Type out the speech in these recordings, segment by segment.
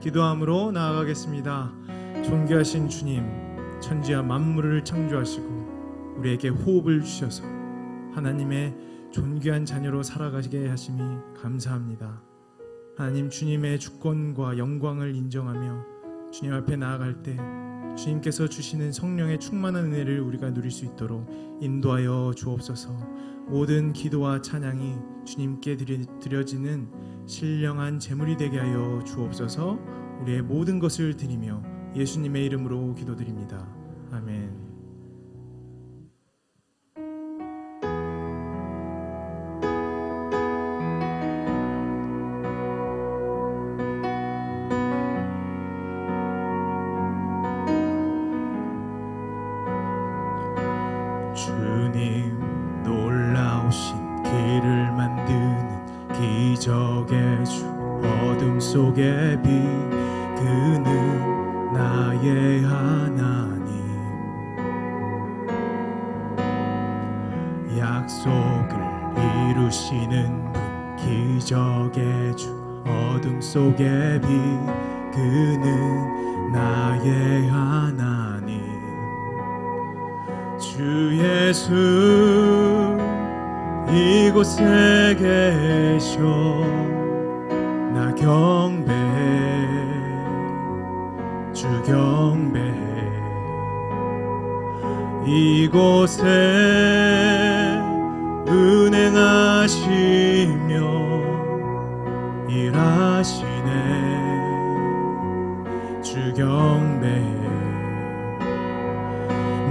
기도함으로 나아가겠습니다. 존귀하신 주님, 천지와 만물을 창조하시고 우리에게 호흡을 주셔서 하나님의 존귀한 자녀로 살아가시게 하심이 감사합니다. 하나님, 주님의 주권과 영광을 인정하며 주님 앞에 나아갈 때 주님께서 주시는 성령의 충만한 은혜를 우리가 누릴 수 있도록 인도하여 주옵소서. 모든 기도와 찬양이 주님께 드려지는 신령한 제물이 되게 하여 주옵소서. 우리의 모든 것을 드리며 예수님의 이름으로 기도드립니다. 아멘. 주님, 놀라우신 길을 만드는 기적의 주, 어둠 속의 빛, 그는 나의 하나님. 약속을 이루시는 분, 기적의 주, 어둠 속의 빛, 그는 나의 하나님. 주 예수 이곳에 계셔 나 경배해, 주 경배해. 이곳에 은행하시며 일하시네, 주 경배해.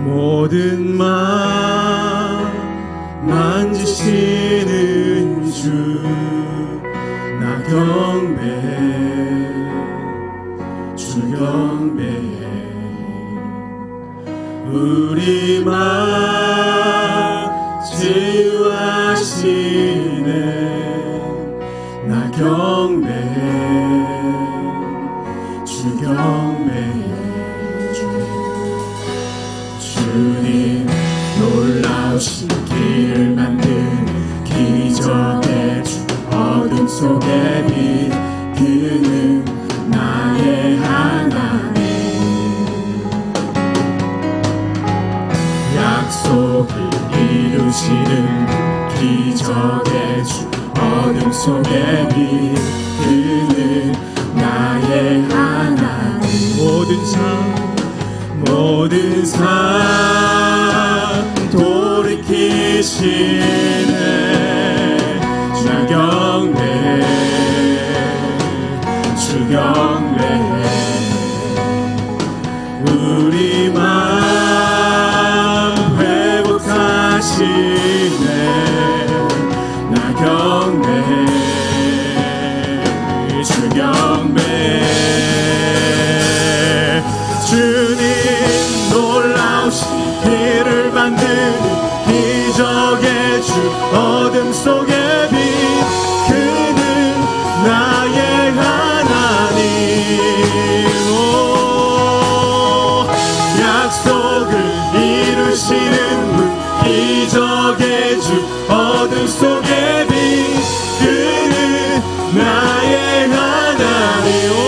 모든 맘 만지시는 주 나 경배해, 주 경배해. 우리 맘 치유하시네, 나 경배해, 주 경배해. 주님, 놀라우신 길을 만드는 기적의 주, 어둠 속의 빛, 그는 나의 하나님. 약속을 이루시는 기적의 주, 어둠 속의 빛, 그는 나의 하나님. 모든 삶 돌이키시네, 주 경배해, 주 경배해. 우리 맘 회복하시네, 나 경배해, 주 경배해. 주님, 놀라우신 길을 만드는 기적의 주, 어둠 속의 빛, 그는 나의 하나님. 오, 약속을 이루시는 분, 기적의 주, 어둠 속의 빛, 그는 나의 하나님. 오,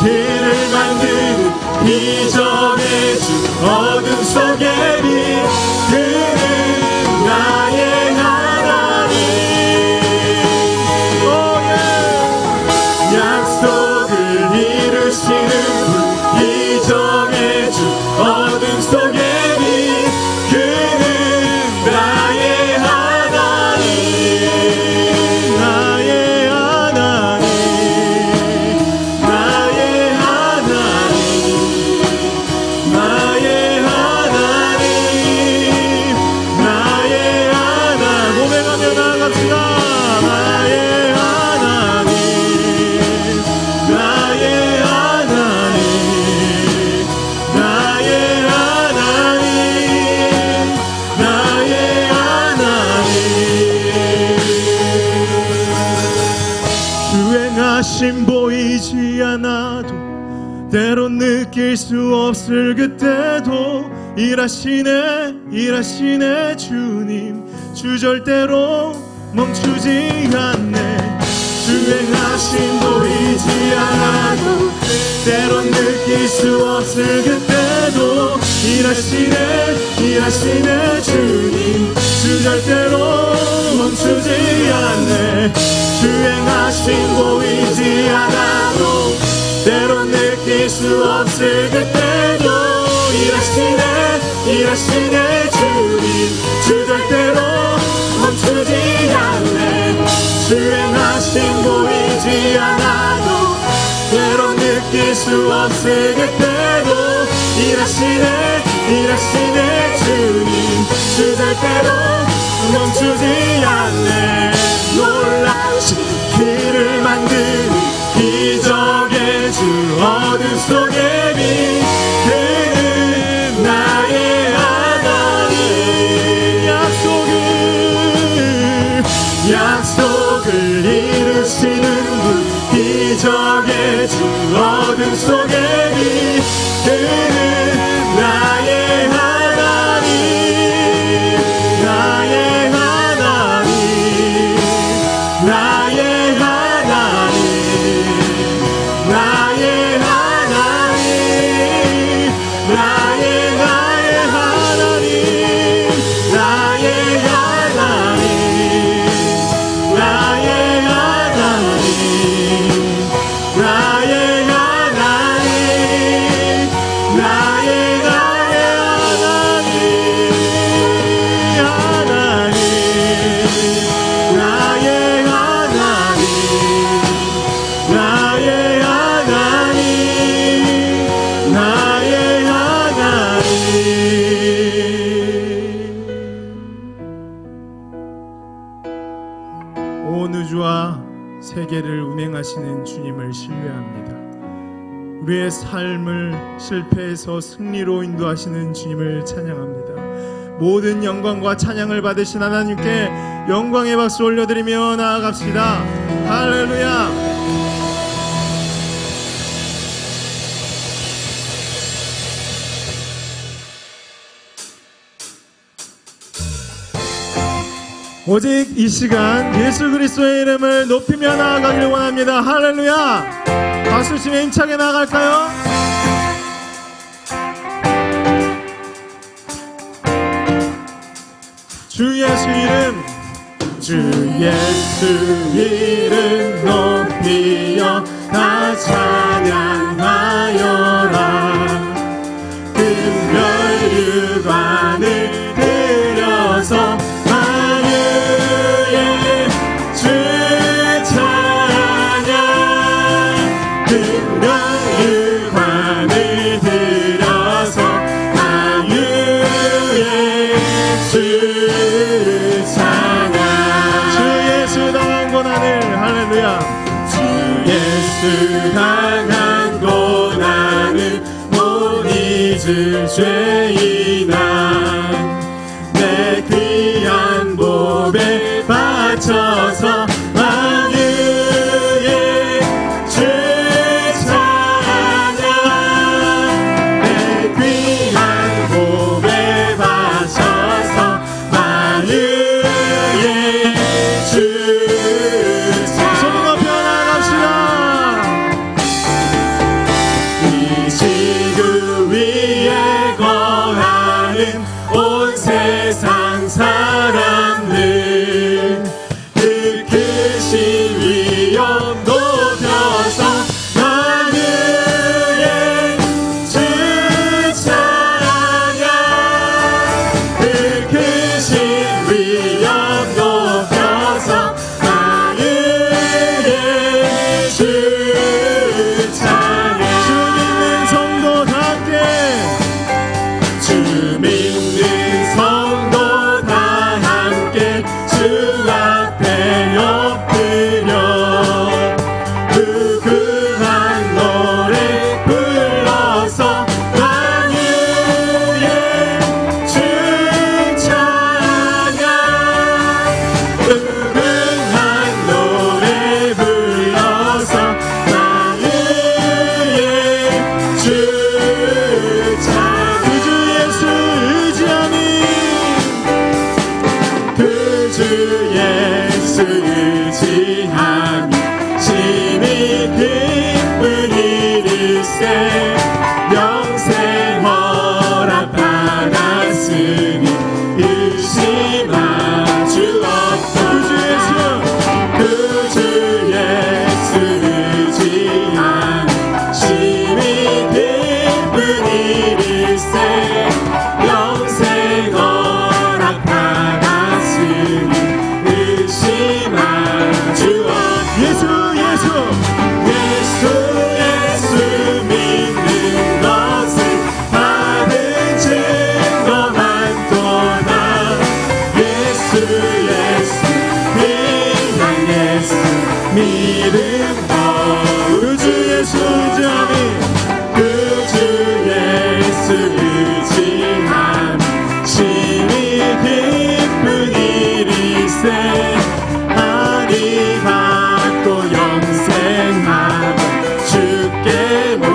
길을 만드는 기적의 주, 어둠 속의 빛, 그는 나의 하나님. 약속을 이루시는 분, 기적의 주, 어둠 속의 빛, 그는 나의 하나님. 나의 하나님, 나의 하나님, 나의 하나님, 나의 하나님. 고백하며 나아갑시다. 나의 하나님, 나의 하나님, 나의 하나님, 나의 하나님. 주행하심 보이지 않아도, 때론 느낄 수 없을 그때도 일하시네 주님. 주 절대로 멈추지 않네. 느낄 수 없을 그때도 일하시네 주님. 주 절대로 멈추지 않네. 주행하신 보이지 않아도 때론 느낄 수 없을 그때도 일하시네 주님. 주 절대로 멈추지 않네. 주행하신 보이지 않아도 때론 느낄 수 없을 그때도 일하시네 주님. 주 절대로 멈추지 않네. 놀라우신 길을 만드는 기적의 주 어둠 속에 빛 그는 나의 하나님. 약속을 이루시는 분 기적의 주 어둠 속에 빛 그는 나의 하나님. 나의 하나님. 나의 하나님. 나의 하나님. 나의 하나님. 나의 하나님. 나의 하나님. 나의 하나님. 나의 온 우주와 세계를 운행하시는 주님을 신뢰합니다. 우리의 삶을 실패에서 승리로 인도하시는 주님을 찬양합니다. 모든 영광과 찬양을 받으신 하나님께 영광의 박수 올려드리며 나아갑시다. 할렐루야. 오직 이 시간 예수 그리스도의 이름을 높이며 나아가길 원합니다. 할렐루야. 박수 치며 힘차게 나아갈까요? 주 예수 이름, 주 예수 이름 높이여 다 찬양하여라. 금별유관을 들여서 만유의 주 찬양. 금별유관을 들여서 만유의 주 찬양. 주 예수 당한 고난을, 할렐루야. 주 예수 당한 고난을 못 잊을 죄인아. 내 귀한 몸에 바쳐서 만유의 주 찬양. 내 귀한 몸에 바쳐서 만유의 주 찬양. 손 높여 나갑시다. 이 지구 위에 거하는 온 세상 사람들 그 믿음과 구주 예수 의지함이 구주 예수 의지함 심히 기쁜 일이세 하니 받고 영생함 주께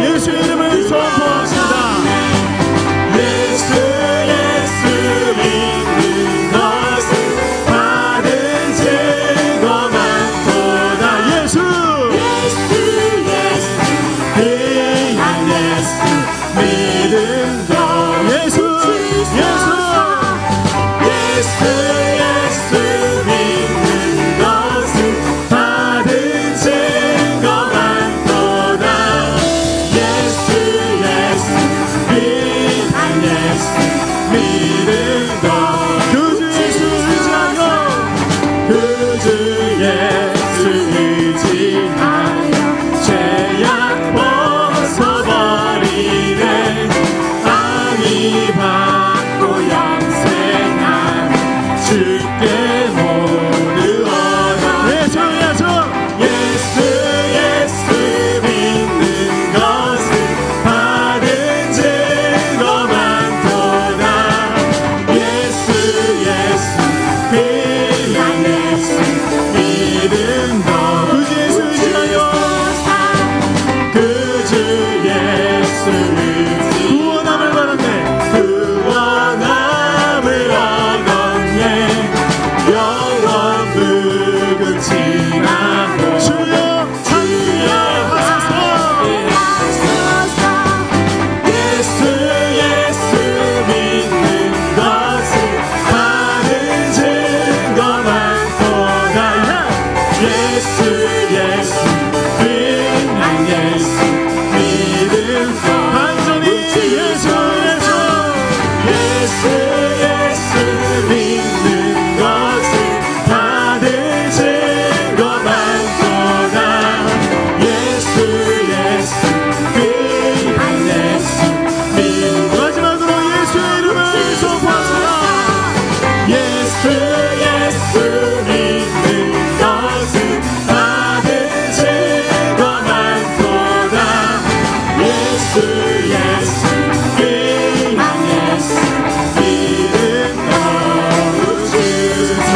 예수 이름을 선포합시다. 예수 예수 믿는 것은 받은 증거 많도다. 예수 예수 예수 귀한 예수 믿음도 예수 예수 예수 예수 믿는 것은 받은 증거 많도다. 예수 예수 귀한 예수 믿음도 구주 예수 의지하여 구주 예수 의지하여 죄악 벗어버리네 악이 받고 영생한 주께 모두 얻어 예수 예수 예수 예수 믿는 것은 받은 증거 많도다. 예수 예수 귀한 예수 믿음도 구주 예수 의지하여 구주 예수 의지 구원함을 받았네 구원함을 얻었네 영원 무궁지나고 주여 함께하소서. 예수 예수 믿는 것은 받은 증거 많도다. 예수 예수 귀한 예수 믿음도 완전히 예수 예수 예수 예수 믿는 것은 받은 증거 많도다. 예수 예수 귀한 예수 믿음 마지막으로 예수의 이름을 선포합시다. 예수 예수 믿는 것은 받은 증거 많도다. 예수 예수 귀한 예수 믿음도 주소서.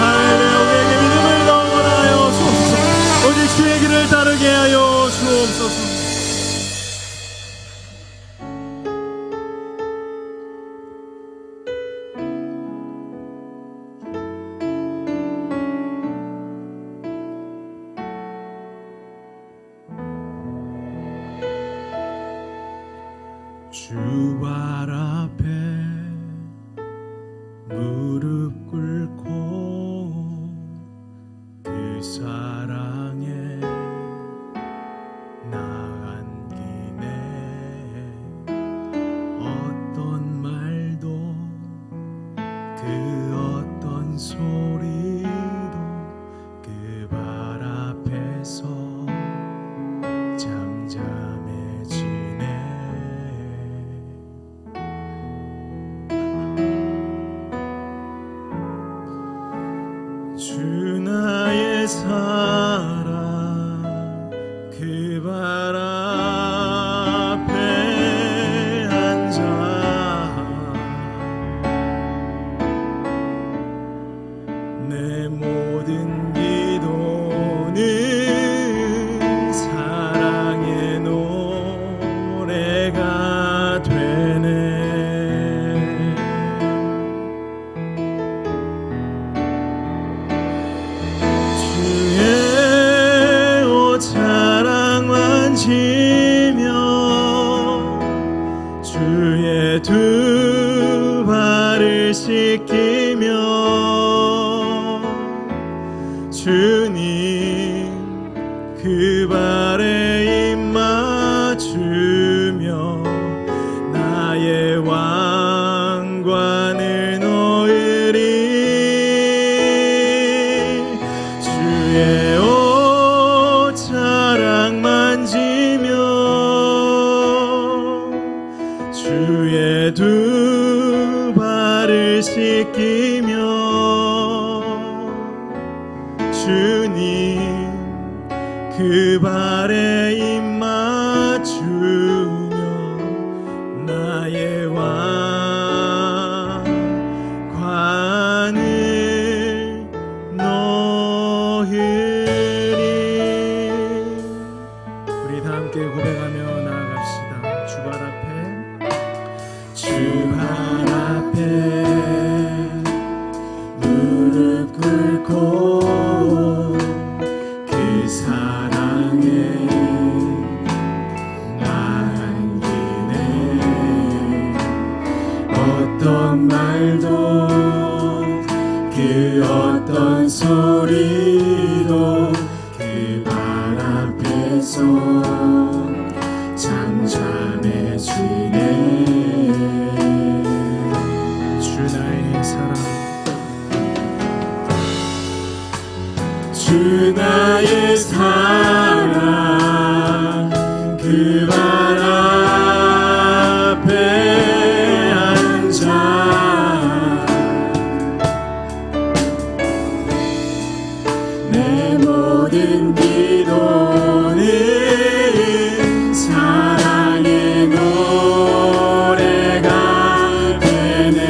할렐루야 우리에게 믿음을 넘어라하여 주옵소서. 오직 주의 길을 따르게 하여 주옵소서. 주 발 앞에 무릎 꿇고 그 사랑에 나안기네 어떤 말도 그 어떤 소리도 그 발 앞에서 잠잠해지네. 주 나의 사랑 그 발 앞에 앉아 내 모든 기도는 사랑의 노래가 되네. 주의 옷 자랑 만지며 주의 두 발을 씻기며 주님 그 발에 입 맞추며 나의 왕관을 놓으리. 주의 옷 자랑 만지며 주의 두 발을 씻기며 주님 그 발에 입 맞추며 나의 왕관을 놓으리. 우리 다 함께 고백하며 나아갑시다. 주 발 앞에 무릎 꿇고 그 사랑에 나아기네. 어떤 말도 그 어떤 소리도 그 발 앞에서 잠잠해지네. 주 나의 사랑, 주 나의 사랑 그 발 앞에 앉아 내 모든 기도는 사랑의 노래가 되네.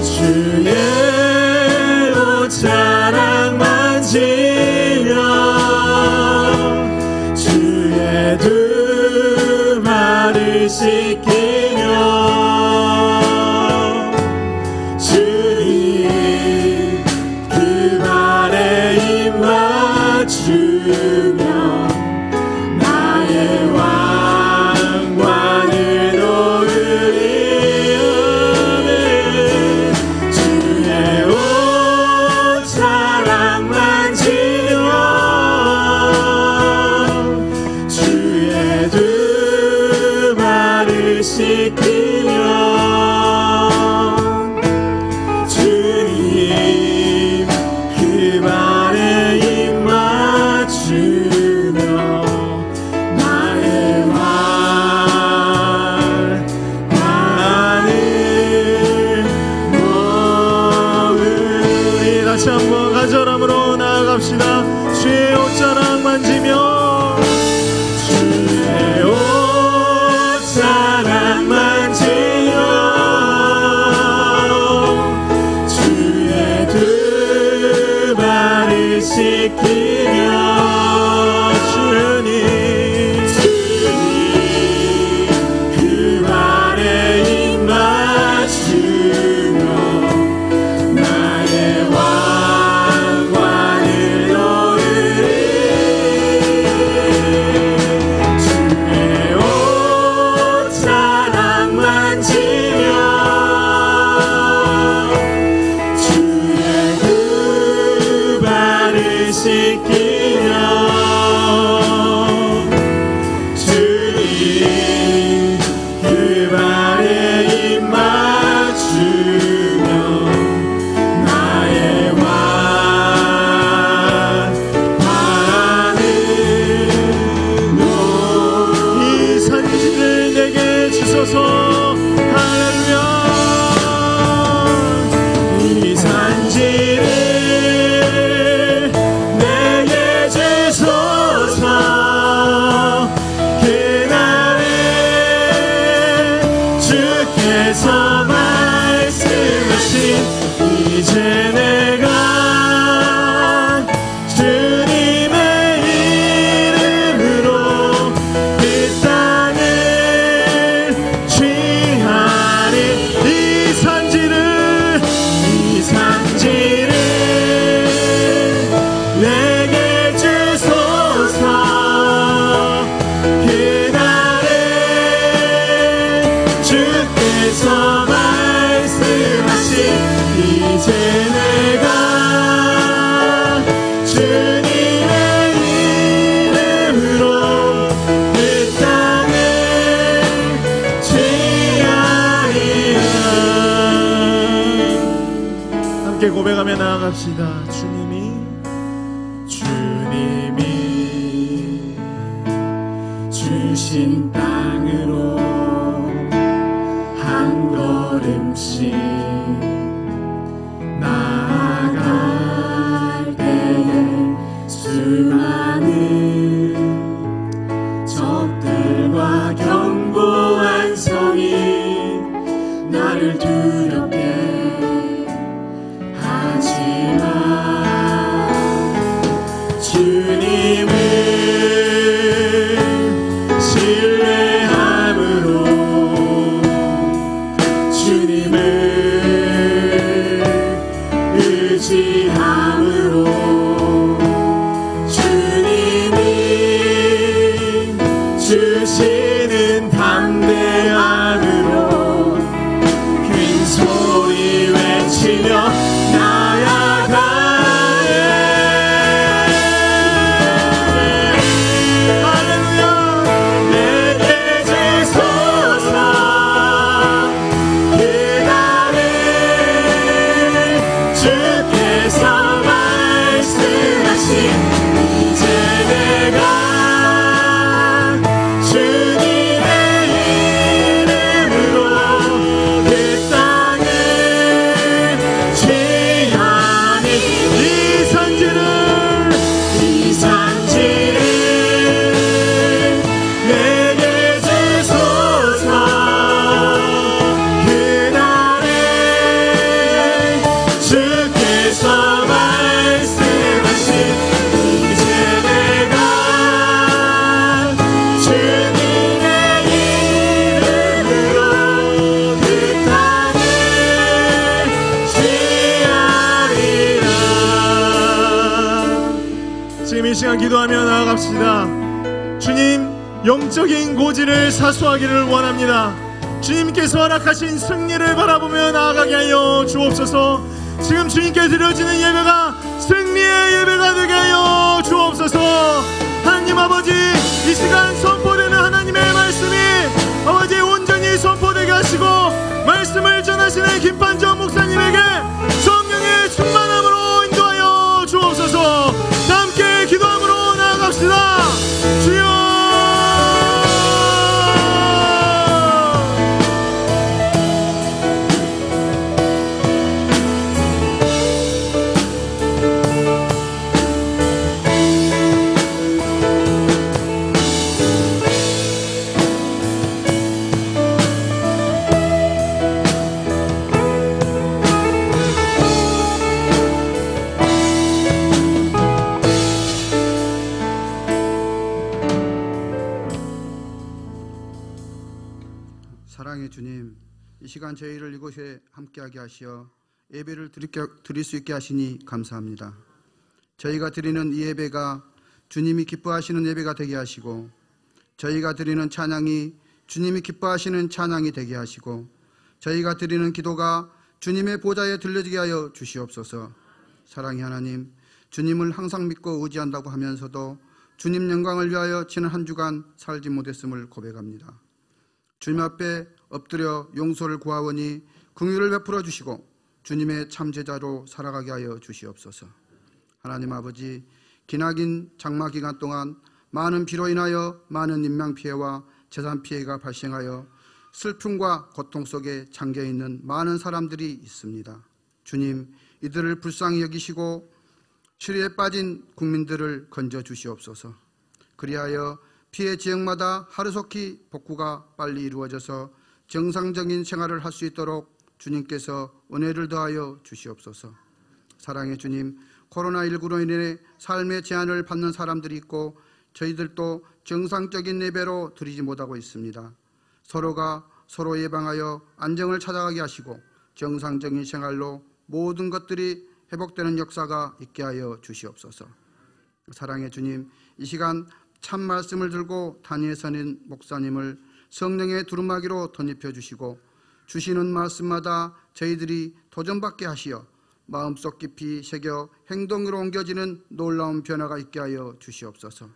주의 옷자락 만지며 주의 두 발을 씻기며 주님 그 발에 입 맞추며 나의 왕관을 놓으리. 주의 옷자락 만지며 주의 두 발을 씻기며 주님 그 발에 입 맞추며 나의 왕관을 놓으리. 다시 한번 간절함으로 나아갑시다. 주의 옷자락 만지며 주의 옷자락 만지며 주의 두 발을 씻기며 주님 그 발에 입 맞추며 나의 왕관을 놓으리. 주의 옷자락 만지며 주의 두 발을 씻기며 주님 그 발에 입 맞추며 나의 왕관을 놓으리. 이 산지를 내게 주소서. 할렐루야. 이 산지를 내게 주소서. 그날에 주께서 말씀하신 이제 내가 주님의 이름으로 그 땅을 취하리. 이 산지를 내게 주소서. 그날에 주께서 말씀하신 이제 내가 주님의 이름으로 그 땅을 취하리라. 함께 고백하며 나아갑시다. 주님이 주신 땅으로 한 걸음씩 나아가 의지함으로 주님이 주시는 담대함으로 큰 소리 외치며 지금 이 시간 기도하며 나아갑시다. 주님, 영적인 고지를 사수하기를 원합니다. 주님께서 허락하신 승리를 바라보며 나아가게 하여 주옵소서. 지금 주님께 드려지는 예배가 승리의 예배가 되게 하여 주옵소서. 하나님 아버지, 이 시간 선포되는 하나님의 말씀이 아버지 온전히 선포되게 하시고, 말씀을 전하시는 김판정 목사님에게 성령의 충만함으로 인도하여 주옵소서. 함께 기도함으로 나아갑시다. 주여, 사랑의 주님, 이 시간 저희를 이곳에 함께하게 하시어 예배를 드릴 수 있게 하시니 감사합니다. 저희가 드리는 이 예배가 주님이 기뻐하시는 예배가 되게 하시고, 저희가 드리는 찬양이 주님이 기뻐하시는 찬양이 되게 하시고, 저희가 드리는 기도가 주님의 보좌에 들려지게 하여 주시옵소서. 사랑의 하나님, 주님을 항상 믿고 의지한다고 하면서도 주님 영광을 위하여 지난 한 주간 살지 못했음을 고백합니다. 주님 앞에 엎드려 용서를 구하오니 긍휼을 베풀어 주시고 주님의 참제자로 살아가게 하여 주시옵소서. 하나님 아버지, 기나긴 장마 기간 동안 많은 비로 인하여 많은 인명피해와 재산피해가 발생하여 슬픔과 고통 속에 잠겨있는 많은 사람들이 있습니다. 주님, 이들을 불쌍히 여기시고 시리에 빠진 국민들을 건져 주시옵소서. 그리하여 피해 지역마다 하루속히 복구가 빨리 이루어져서 정상적인 생활을 할 수 있도록 주님께서 은혜를 더하여 주시옵소서. 사랑의 주님, 코로나19로 인해 삶의 제한을 받는 사람들이 있고 저희들도 정상적인 예배로 드리지 못하고 있습니다. 서로가 서로 예방하여 안정을 찾아가게 하시고 정상적인 생활로 모든 것들이 회복되는 역사가 있게 하여 주시옵소서. 사랑의 주님, 이 시간 참 말씀을 들고 단위에 서는 목사님을 성령의 두루마기로 덧입혀 주시고 주시는 말씀마다 저희들이 도전받게 하시어 마음속 깊이 새겨 행동으로 옮겨지는 놀라운 변화가 있게 하여 주시옵소서.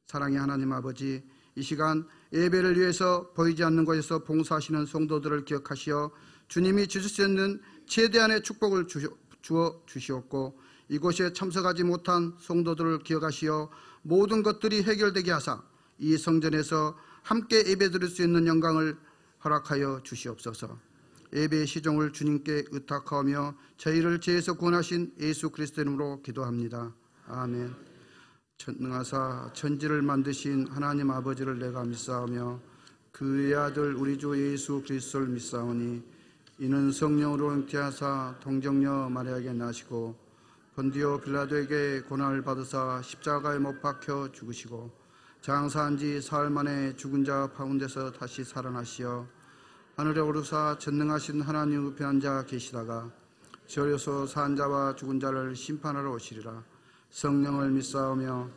사랑의 하나님 아버지, 이 시간 예배를 위해서 보이지 않는 곳에서 봉사하시는 성도들을 기억하시어 주님이 주실 수 있는 최대한의 축복을 주어 주시옵고, 이곳에 참석하지 못한 성도들을 기억하시어 모든 것들이 해결되게 하사 이 성전에서 함께 예배드릴 수 있는 영광을 허락하여 주시옵소서. 예배의 시종을 주님께 의탁하며 저희를 죄에서 구원하신 예수 그리스도 이름으로 기도합니다. 아멘. 전능하사 천지를 만드신 하나님 아버지를 내가 믿사오며 그의 아들 우리 주 예수 그리스도를 믿사오니 이는 성령으로 잉태하사 동정녀 마리아에게 나시고 본디오 빌라도에게 고난을 받으사 십자가에 못 박혀 죽으시고 장사한 지 사흘 만에 죽은 자 가운데서 다시 살아나시어 하늘에 오르사 전능하신 하나님 우편한 자 계시다가 저려서 산 자와 죽은 자를 심판하러 오시리라. 성령을 믿사오며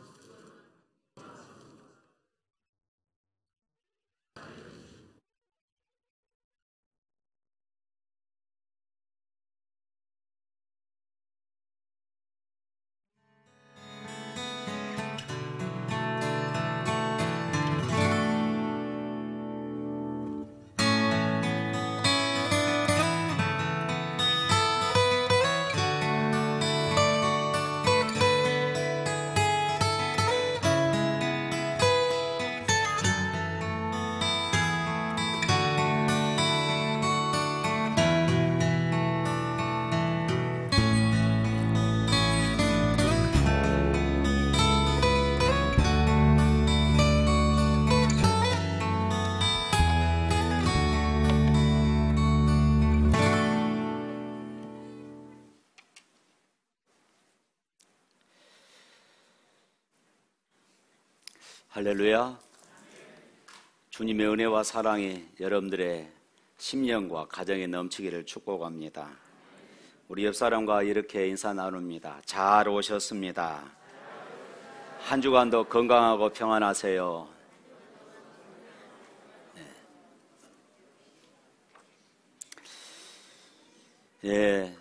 할렐루야. 주님의 은혜와 사랑이 여러분들의 심령과 가정에 넘치기를 축복합니다. 우리 옆사람과 이렇게 인사 나눕니다. 잘 오셨습니다. 한 주간도 건강하고 평안하세요. 예,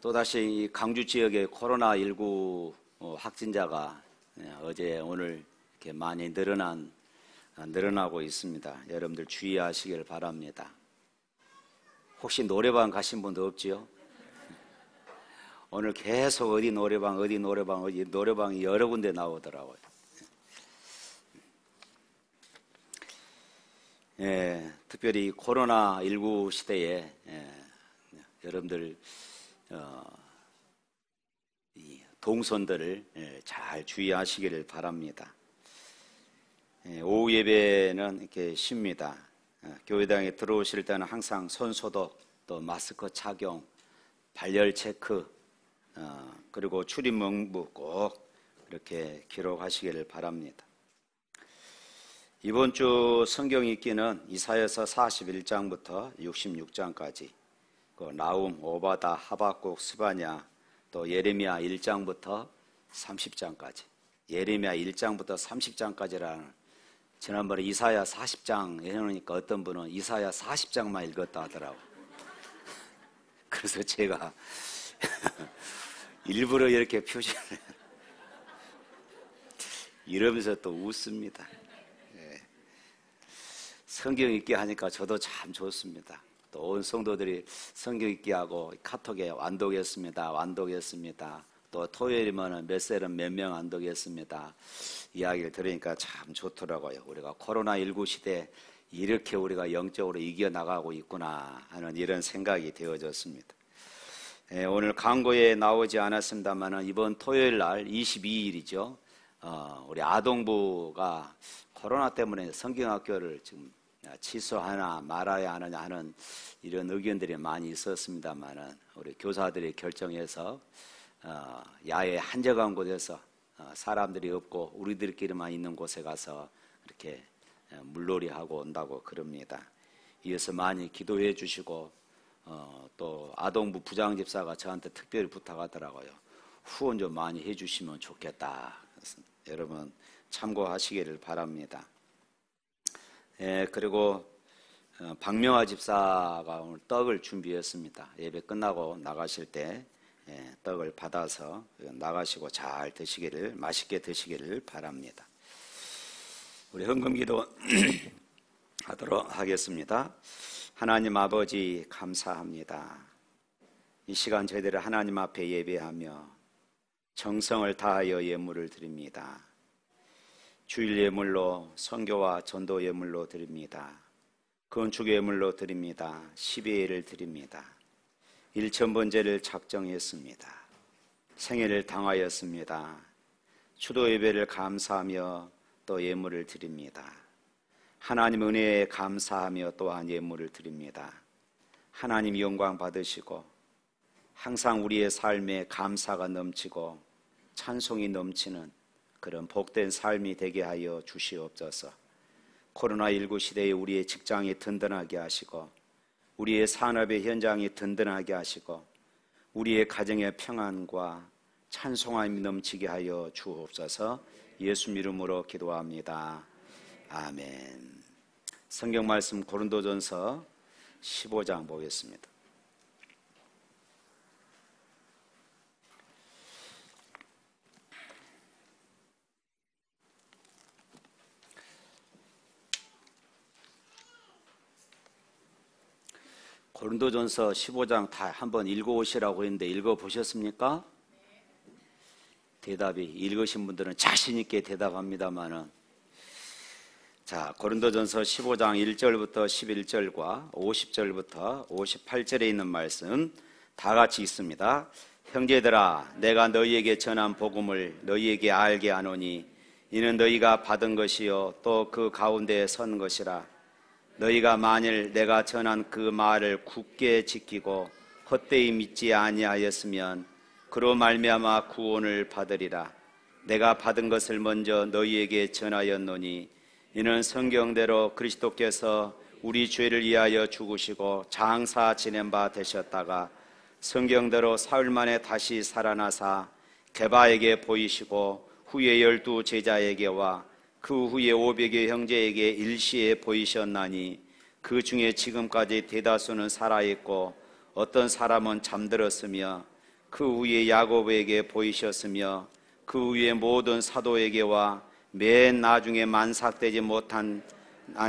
또다시 이 강주 지역의 코로나19 확진자가 어제 오늘 이렇게 많이 늘어나고 있습니다. 여러분들 주의하시길 바랍니다. 혹시 노래방 가신 분도 없지요? 오늘 계속 어디 노래방이 여러 군데 나오더라고요. 예, 특별히 코로나19 시대에 여러분들 이 동선들을 잘 주의하시기를 바랍니다. 오후 예배는 이렇게 쉽니다. 교회당에 들어오실 때는 항상 손 소독, 또 마스크 착용, 발열 체크, 그리고 출입 명부 꼭 이렇게 기록하시기를 바랍니다. 이번 주 성경 읽기는 이사야서 41장부터 66장까지, 그 나움, 오바다, 하박국, 스바냐, 또 예레미야 1장부터 30장까지, 예레미야 1장부터 30장까지라는, 지난번에 이사야 40장 해놓으니까 어떤 분은 이사야 40장만 읽었다 하더라고요. 그래서 제가 일부러 이렇게 표시를 이러면서 또 웃습니다. 성경 읽기 하니까 저도 참 좋습니다. 또 온 성도들이 성경 읽기 하고 카톡에 완독했습니다. 또 토요일이면 몇 셀은 몇 명 완독했습니다. 이야기를 들으니까 참 좋더라고요. 우리가 코로나19 시대에 이렇게 우리가 영적으로 이겨나가고 있구나 하는 이런 생각이 되어졌습니다. 오늘 강고에 나오지 않았습니다만 이번 토요일 날 22일이죠. 우리 아동부가 코로나 때문에 성경학교를 지금 취소하나 말아야 하느냐 하는 이런 의견들이 많이 있었습니다만 우리 교사들이 결정해서 야외 한적한 곳에서 사람들이 없고 우리들끼리만 있는 곳에 가서 이렇게 물놀이하고 온다고 그럽니다. 이어서 많이 기도해 주시고 또 아동부 부장집사가 저한테 특별히 부탁하더라고요. 후원 좀 많이 해 주시면 좋겠다. 그래서 여러분 참고하시기를 바랍니다. 그리고 박명화 집사가 오늘 떡을 준비했습니다. 예배 끝나고 나가실 때 떡을 받아서 나가시고 잘 드시기를, 맛있게 드시기를 바랍니다. 우리 헌금기도 하도록 하겠습니다. 하나님 아버지 감사합니다. 이 시간 저희들을 하나님 앞에 예배하며 정성을 다하여 예물을 드립니다. 주일 예물로, 선교와 전도 예물로 드립니다. 건축 예물로 드립니다. 12회를 드립니다. 1,000번제를 작정했습니다. 생애를 당하였습니다. 추도 예배를 감사하며 또 예물을 드립니다. 하나님 은혜에 감사하며 또한 예물을 드립니다. 하나님 영광 받으시고 항상 우리의 삶에 감사가 넘치고 찬송이 넘치는 그런 복된 삶이 되게 하여 주시옵소서. 코로나19 시대에 우리의 직장이 든든하게 하시고 우리의 산업의 현장이 든든하게 하시고 우리의 가정의 평안과 찬송함이 넘치게 하여 주옵소서. 예수 이름으로 기도합니다. 아멘. 성경 말씀 고린도전서 15장 보겠습니다. 고린도전서 15장 다 한번 읽어오시라고 했는데 읽어보셨습니까? 대답이 읽으신 분들은 자신 있게 대답합니다만은, 자, 고린도전서 15장 1절부터 11절과 50절부터 58절에 있는 말씀 다 같이 읽습니다. 형제들아, 내가 너희에게 전한 복음을 너희에게 알게 하노니 이는 너희가 받은 것이요 또 그 가운데에 선 것이라. 너희가 만일 내가 전한 그 말을 굳게 지키고 헛되이 믿지 아니하였으면 그로 말미암아 구원을 받으리라. 내가 받은 것을 먼저 너희에게 전하였노니 이는 성경대로 그리스도께서 우리 죄를 위하여 죽으시고 장사 지낸 바 되셨다가 성경대로 사흘 만에 다시 살아나사 게바에게 보이시고 후에 12 제자에게와 그 후에 500여 형제에게 일시에 보이셨나니 그 중에 지금까지 대다수는 살아있고 어떤 사람은 잠들었으며 그 후에 야고보에게 보이셨으며 그 후에 모든 사도에게와 맨 나중에 만삭되지 못한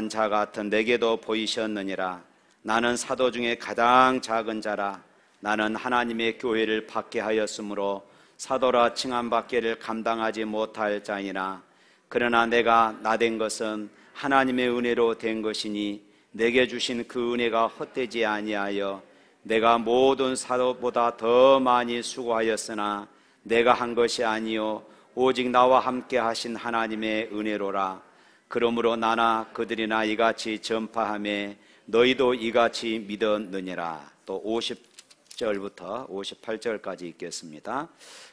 자 같은 내게도 보이셨느니라. 나는 사도 중에 가장 작은 자라. 나는 하나님의 교회를 받게 하였으므로 사도라 칭함받기를 감당하지 못할 자이나 그러나 내가 나된 것은 하나님의 은혜로 된 것이니 내게 주신 그 은혜가 헛되지 아니하여 내가 모든 사도보다 더 많이 수고하였으나 내가 한 것이 아니요 오직 나와 함께 하신 하나님의 은혜로라. 그러므로 나나 그들이나 이같이 전파하며 너희도 이같이 믿었느니라. 또 50절부터 58절까지 읽겠습니다.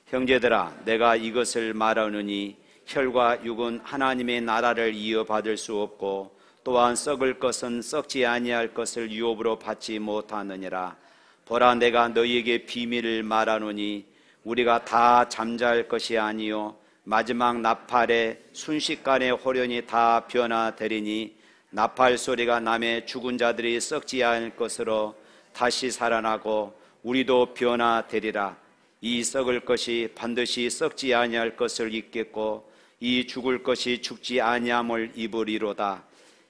형제들아, 내가 이것을 말하느니 혈과 육은 하나님의 나라를 이어받을 수 없고 또한 썩을 것은 썩지 아니할 것을 유업으로 받지 못하느니라. 보라, 내가 너희에게 비밀을 말하노니 우리가 다 잠잘 것이 아니요 마지막 나팔에 순식간에 호련히 다 변화되리니 나팔 소리가 나매 죽은 자들이 썩지 않을 것으로 다시 살아나고 우리도 변화되리라. 이 썩을 것이 반드시 썩지 아니할 것을 입겠고 이 죽을 것이 죽지 아니함을 입으리로다.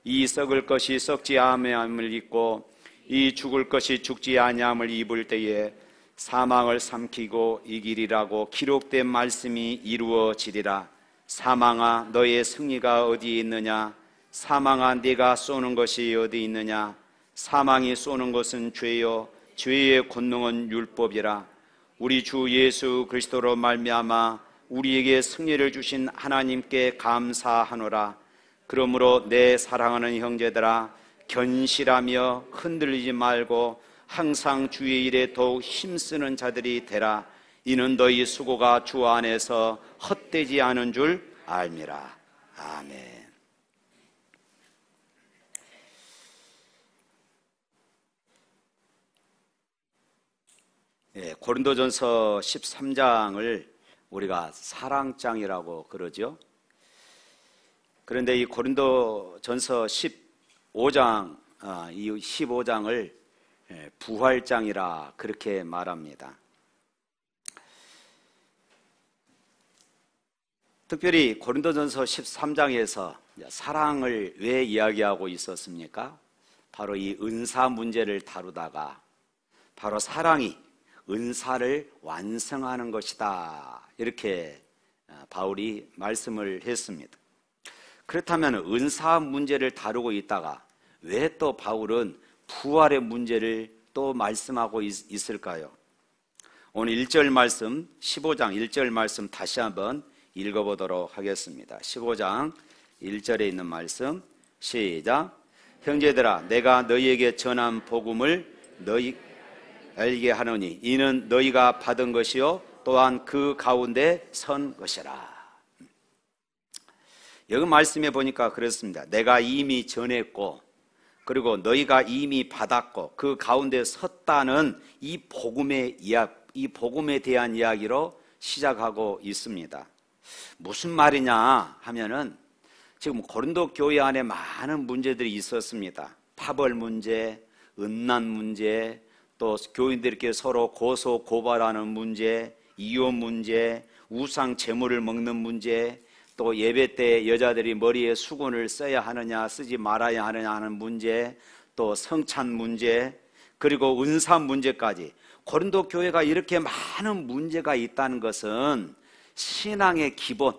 이 썩을 것이 썩지 아니함을 입고 이 죽을 것이 죽지 아니함을 입을 때에 사망을 삼키고 이기리라고 기록된 말씀이 이루어지리라. 사망아, 너의 승리가 어디 있느냐? 사망아, 네가 쏘는 것이 어디 있느냐? 사망이 쏘는 것은 죄요 죄의 권능은 율법이라. 우리 주 예수 그리스도로 말미암아 우리에게 승리를 주신 하나님께 감사하노라. 그러므로 내 사랑하는 형제들아, 견실하며 흔들리지 말고 항상 주의 일에 더욱 힘쓰는 자들이 되라. 이는 너희 수고가 주 안에서 헛되지 않은 줄 알미라. 아멘. 네, 고린도전서 13장을 우리가 사랑장이라고 그러죠. 그런데 이 고린도전서 15장, 이 15장을 부활장이라 그렇게 말합니다. 특별히 고린도전서 13장에서 사랑을 왜 이야기하고 있었습니까? 바로 이 은사 문제를 다루다가 바로 사랑이 은사를 완성하는 것이다, 이렇게 바울이 말씀을 했습니다. 그렇다면 은사 문제를 다루고 있다가 왜 또 바울은 부활의 문제를 또 말씀하고 있을까요? 오늘 1절 말씀, 15장 1절 말씀 다시 한번 읽어보도록 하겠습니다. 15장 1절에 있는 말씀, 시작. 형제들아, 내가 너희에게 전한 복음을 너희 알게 하노니 이는 너희가 받은 것이요 또한 그 가운데 선 것이라. 여기 말씀해 보니까 그렇습니다. 내가 이미 전했고 그리고 너희가 이미 받았고 그 가운데 섰다는 이 복음의 이 복음에 대한 이야기로 시작하고 있습니다. 무슨 말이냐 하면은 지금 고린도 교회 안에 많은 문제들이 있었습니다. 파벌 문제, 음란 문제, 또 교인들끼리 서로 고소 고발하는 문제, 이혼 문제, 우상 제물을 먹는 문제, 또 예배 때 여자들이 머리에 수건을 써야 하느냐 쓰지 말아야 하느냐 하는 문제, 또 성찬 문제, 그리고 은사 문제까지 고린도 교회가 이렇게 많은 문제가 있다는 것은 신앙의 기본,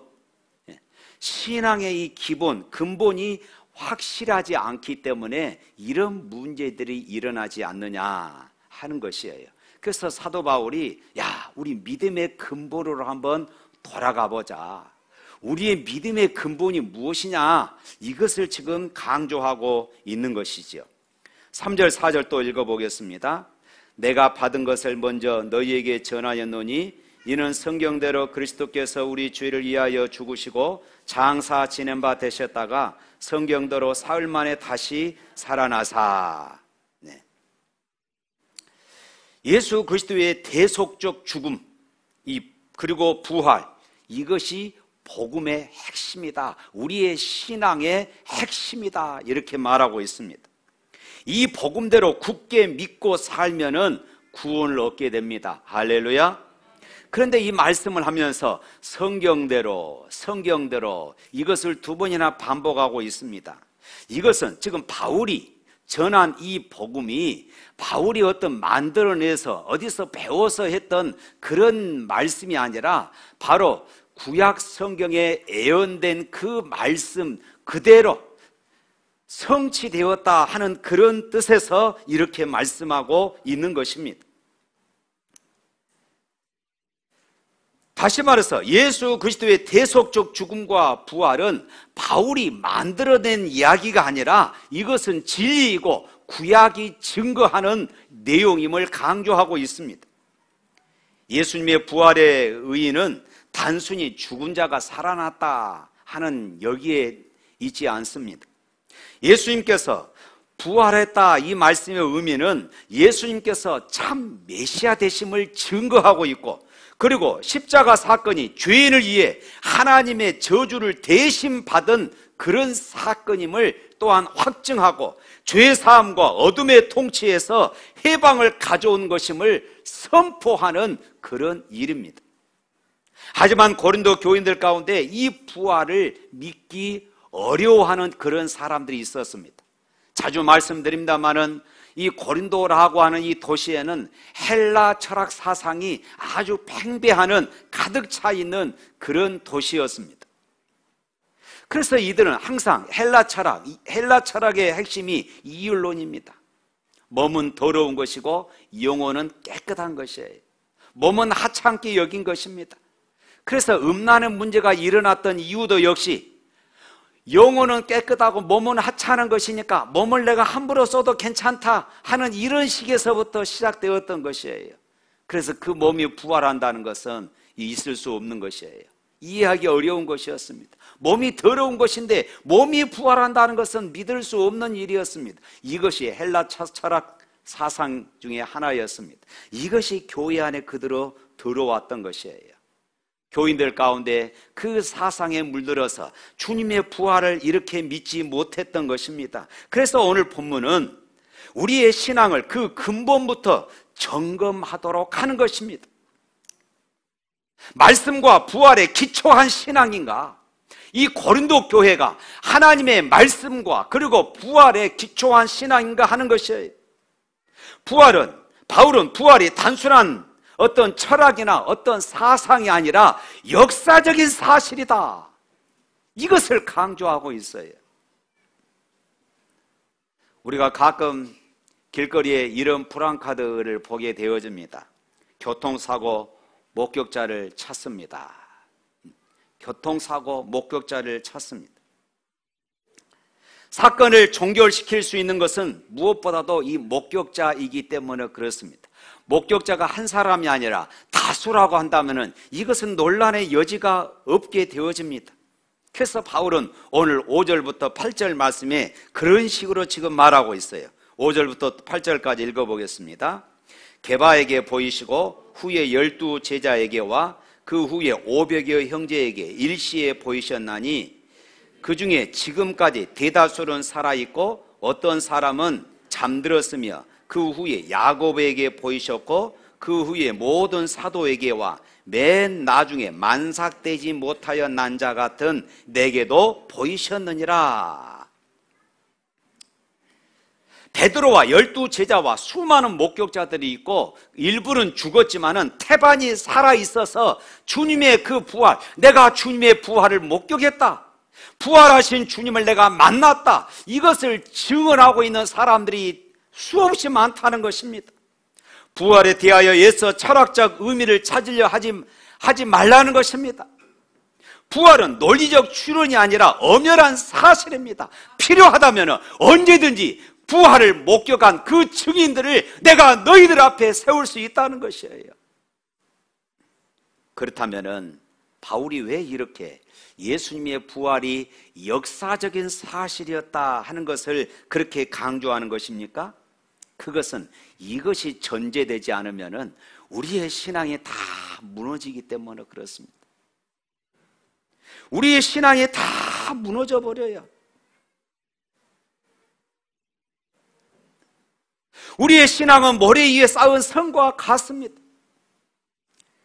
신앙의 이 기본, 근본이 확실하지 않기 때문에 이런 문제들이 일어나지 않느냐 하는 것이에요. 그래서 사도 바울이 우리 믿음의 근본으로 한번 돌아가 보자. 우리의 믿음의 근본이 무엇이냐, 이것을 지금 강조하고 있는 것이지요. 3절 4절 또 읽어보겠습니다. 내가 받은 것을 먼저 너희에게 전하였노니 이는 성경대로 그리스도께서 우리 죄를 위하여 죽으시고 장사 지낸 바 되셨다가 성경대로 사흘 만에 다시 살아나사. 예수 그리스도의 대속적 죽음, 그리고 부활, 이것이 복음의 핵심이다. 우리의 신앙의 핵심이다. 이렇게 말하고 있습니다. 이 복음대로 굳게 믿고 살면은 구원을 얻게 됩니다. 할렐루야. 그런데 이 말씀을 하면서 성경대로 이것을 두 번이나 반복하고 있습니다. 이것은 지금 바울이 전한 이 복음이 바울이 어떤 만들어내서 어디서 배워서 했던 그런 말씀이 아니라 바로 구약 성경에 예언된 그 말씀 그대로 성취되었다 하는 그런 뜻에서 이렇게 말씀하고 있는 것입니다. 다시 말해서 예수 그리스도의 대속적 죽음과 부활은 바울이 만들어낸 이야기가 아니라 이것은 진리이고 구약이 증거하는 내용임을 강조하고 있습니다. 예수님의 부활의 의의는 단순히 죽은 자가 살아났다 하는 여기에 있지 않습니다. 예수님께서 부활했다 이 말씀의 의미는 예수님께서 참 메시아 되심을 증거하고 있고, 그리고 십자가 사건이 죄인을 위해 하나님의 저주를 대신 받은 그런 사건임을 또한 확증하고 죄사함과 어둠의 통치에서 해방을 가져온 것임을 선포하는 그런 일입니다. 하지만 고린도 교인들 가운데 이 부활을 믿기 어려워하는 그런 사람들이 있었습니다. 자주 말씀드립니다마는 이 고린도라고 하는 이 도시에는 헬라 철학 사상이 아주 팽배하는 가득 차 있는 그런 도시였습니다. 그래서 이들은 항상 헬라 철학의 핵심이 이율론입니다. 몸은 더러운 것이고 영혼은 깨끗한 것이에요. 몸은 하찮게 여긴 것입니다. 그래서 음란의 문제가 일어났던 이유도 역시 영혼은 깨끗하고 몸은 하찮은 것이니까 몸을 내가 함부로 써도 괜찮다 하는 이런 식에서부터 시작되었던 것이에요. 그래서 그 몸이 부활한다는 것은 있을 수 없는 것이에요. 이해하기 어려운 것이었습니다. 몸이 더러운 것인데 몸이 부활한다는 것은 믿을 수 없는 일이었습니다. 이것이 헬라 철학 사상 중에 하나였습니다. 이것이 교회 안에 그대로 들어왔던 것이에요. 교인들 가운데 그 사상에 물들어서 주님의 부활을 이렇게 믿지 못했던 것입니다. 그래서 오늘 본문은 우리의 신앙을 그 근본부터 점검하도록 하는 것입니다. 말씀과 부활에 기초한 신앙인가? 이 고린도 교회가 하나님의 말씀과 그리고 부활에 기초한 신앙인가 하는 것이에요. 바울은 부활이 단순한 어떤 철학이나 어떤 사상이 아니라 역사적인 사실이다, 이것을 강조하고 있어요. 우리가 가끔 길거리에 이런 프랑카드를 보게 되어집니다. 교통사고 목격자를 찾습니다. 교통사고 목격자를 찾습니다. 사건을 종결시킬 수 있는 것은 무엇보다도 이 목격자이기 때문에 그렇습니다. 목격자가 한 사람이 아니라 다수라고 한다면 이것은 논란의 여지가 없게 되어집니다. 그래서 바울은 오늘 5절부터 8절 말씀에 그런 식으로 지금 말하고 있어요. 5절부터 8절까지 읽어보겠습니다. 게바에게 보이시고 후에 12 제자에게와 그 후에 500여 형제에게 일시에 보이셨나니 그 중에 지금까지 대다수는 살아있고 어떤 사람은 잠들었으며 그 후에 야고보에게 보이셨고 그 후에 모든 사도에게와 맨 나중에 만삭되지 못하여 난 자 같은 내게도 보이셨느니라. 베드로와 12 제자와 수많은 목격자들이 있고 일부는 죽었지만은 태반이 살아있어서 주님의 그 부활, 내가 주님의 부활을 목격했다, 부활하신 주님을 내가 만났다, 이것을 증언하고 있는 사람들이 수없이 많다는 것입니다. 부활에 대하여 애써 철학적 의미를 찾으려 하지 말라는 것입니다. 부활은 논리적 추론이 아니라 엄연한 사실입니다. 필요하다면 언제든지 부활을 목격한 그 증인들을 내가 너희들 앞에 세울 수 있다는 것이에요. 그렇다면 바울이 왜 이렇게 예수님의 부활이 역사적인 사실이었다 하는 것을 그렇게 강조하는 것입니까? 그것은 이것이 전제되지 않으면 우리의 신앙이 다 무너지기 때문에 그렇습니다. 우리의 신앙이 다 무너져 버려요. 우리의 신앙은 모래 위에 쌓은 성과 같습니다.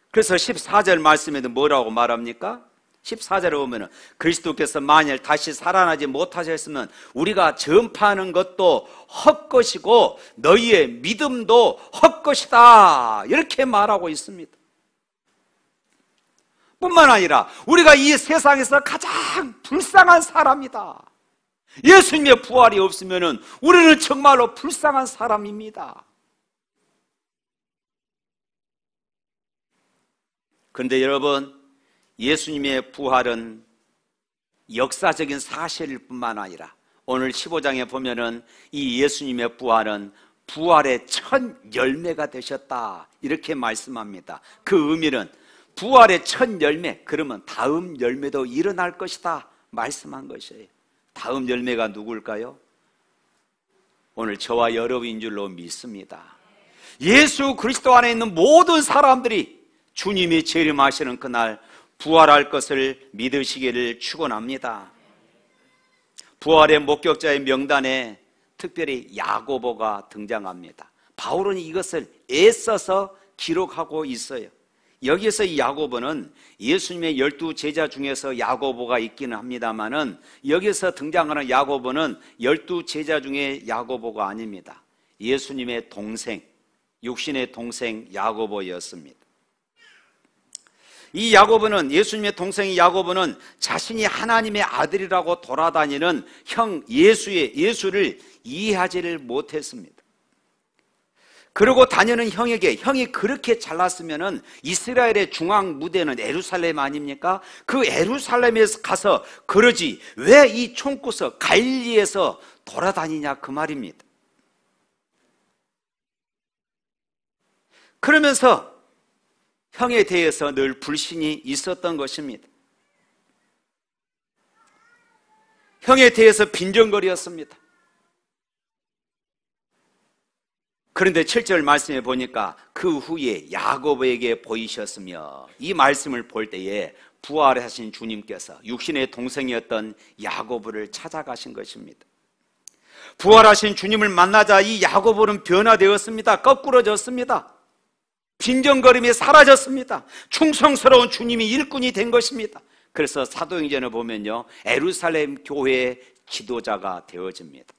그래서 14절 말씀에도 뭐라고 말합니까? 14절에 보면 그리스도께서 만일 다시 살아나지 못하셨으면 우리가 전파하는 것도 헛것이고 너희의 믿음도 헛것이다, 이렇게 말하고 있습니다. 뿐만 아니라 우리가 이 세상에서 가장 불쌍한 사람이다. 예수님의 부활이 없으면 우리는 정말로 불쌍한 사람입니다. 그런데 여러분, 예수님의 부활은 역사적인 사실일 뿐만 아니라 오늘 15장에 보면은 이 예수님의 부활은 부활의 첫 열매가 되셨다, 이렇게 말씀합니다. 그 의미는 부활의 첫 열매, 그러면 다음 열매도 일어날 것이다 말씀한 것이에요. 다음 열매가 누굴까요? 오늘 저와 여러분인 줄로 믿습니다. 예수 그리스도 안에 있는 모든 사람들이 주님이 재림하시는 그날 부활할 것을 믿으시기를 축원합니다. 부활의 목격자의 명단에 특별히 야고보가 등장합니다. 바울은 이것을 애써서 기록하고 있어요. 여기서 이 야고보는 예수님의 12 제자 중에서 야고보가 있기는 합니다만은 여기서 등장하는 야고보는 12 제자 중에 야고보가 아닙니다. 예수님의 동생, 육신의 동생 야고보였습니다. 이 야고보는, 예수님의 동생이 야고보는 자신이 하나님의 아들이라고 돌아다니는 형 예수를 이해하지를 못했습니다. 그러고 다니는 형에게, 형이 그렇게 잘났으면은 이스라엘의 중앙 무대는 예루살렘 아닙니까? 그 예루살렘에 가서 그러지 왜 이 총구석 갈릴리에서 돌아다니냐, 그 말입니다. 그러면서 형에 대해서 늘 불신이 있었던 것입니다. 형에 대해서 빈정거리였습니다. 그런데 7절 말씀에 보니까 그 후에 야고보에게 보이셨으며, 이 말씀을 볼 때에 부활하신 주님께서 육신의 동생이었던 야고보를 찾아가신 것입니다. 부활하신 주님을 만나자 이 야고보는 변화되었습니다. 거꾸러졌습니다. 빈정거림이 사라졌습니다. 충성스러운 주님이 일꾼이 된 것입니다. 그래서 사도행전을 보면요, 예루살렘 교회의 지도자가 되어집니다.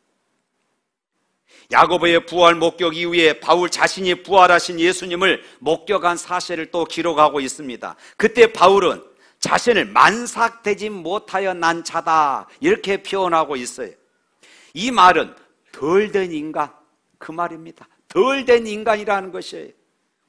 야고보의 부활 목격 이후에 바울 자신이 부활하신 예수님을 목격한 사실을 또 기록하고 있습니다. 그때 바울은 자신을 만삭되지 못하여 난 자다, 이렇게 표현하고 있어요. 이 말은 덜 된 인간, 그 말입니다. 덜 된 인간이라는 것이에요.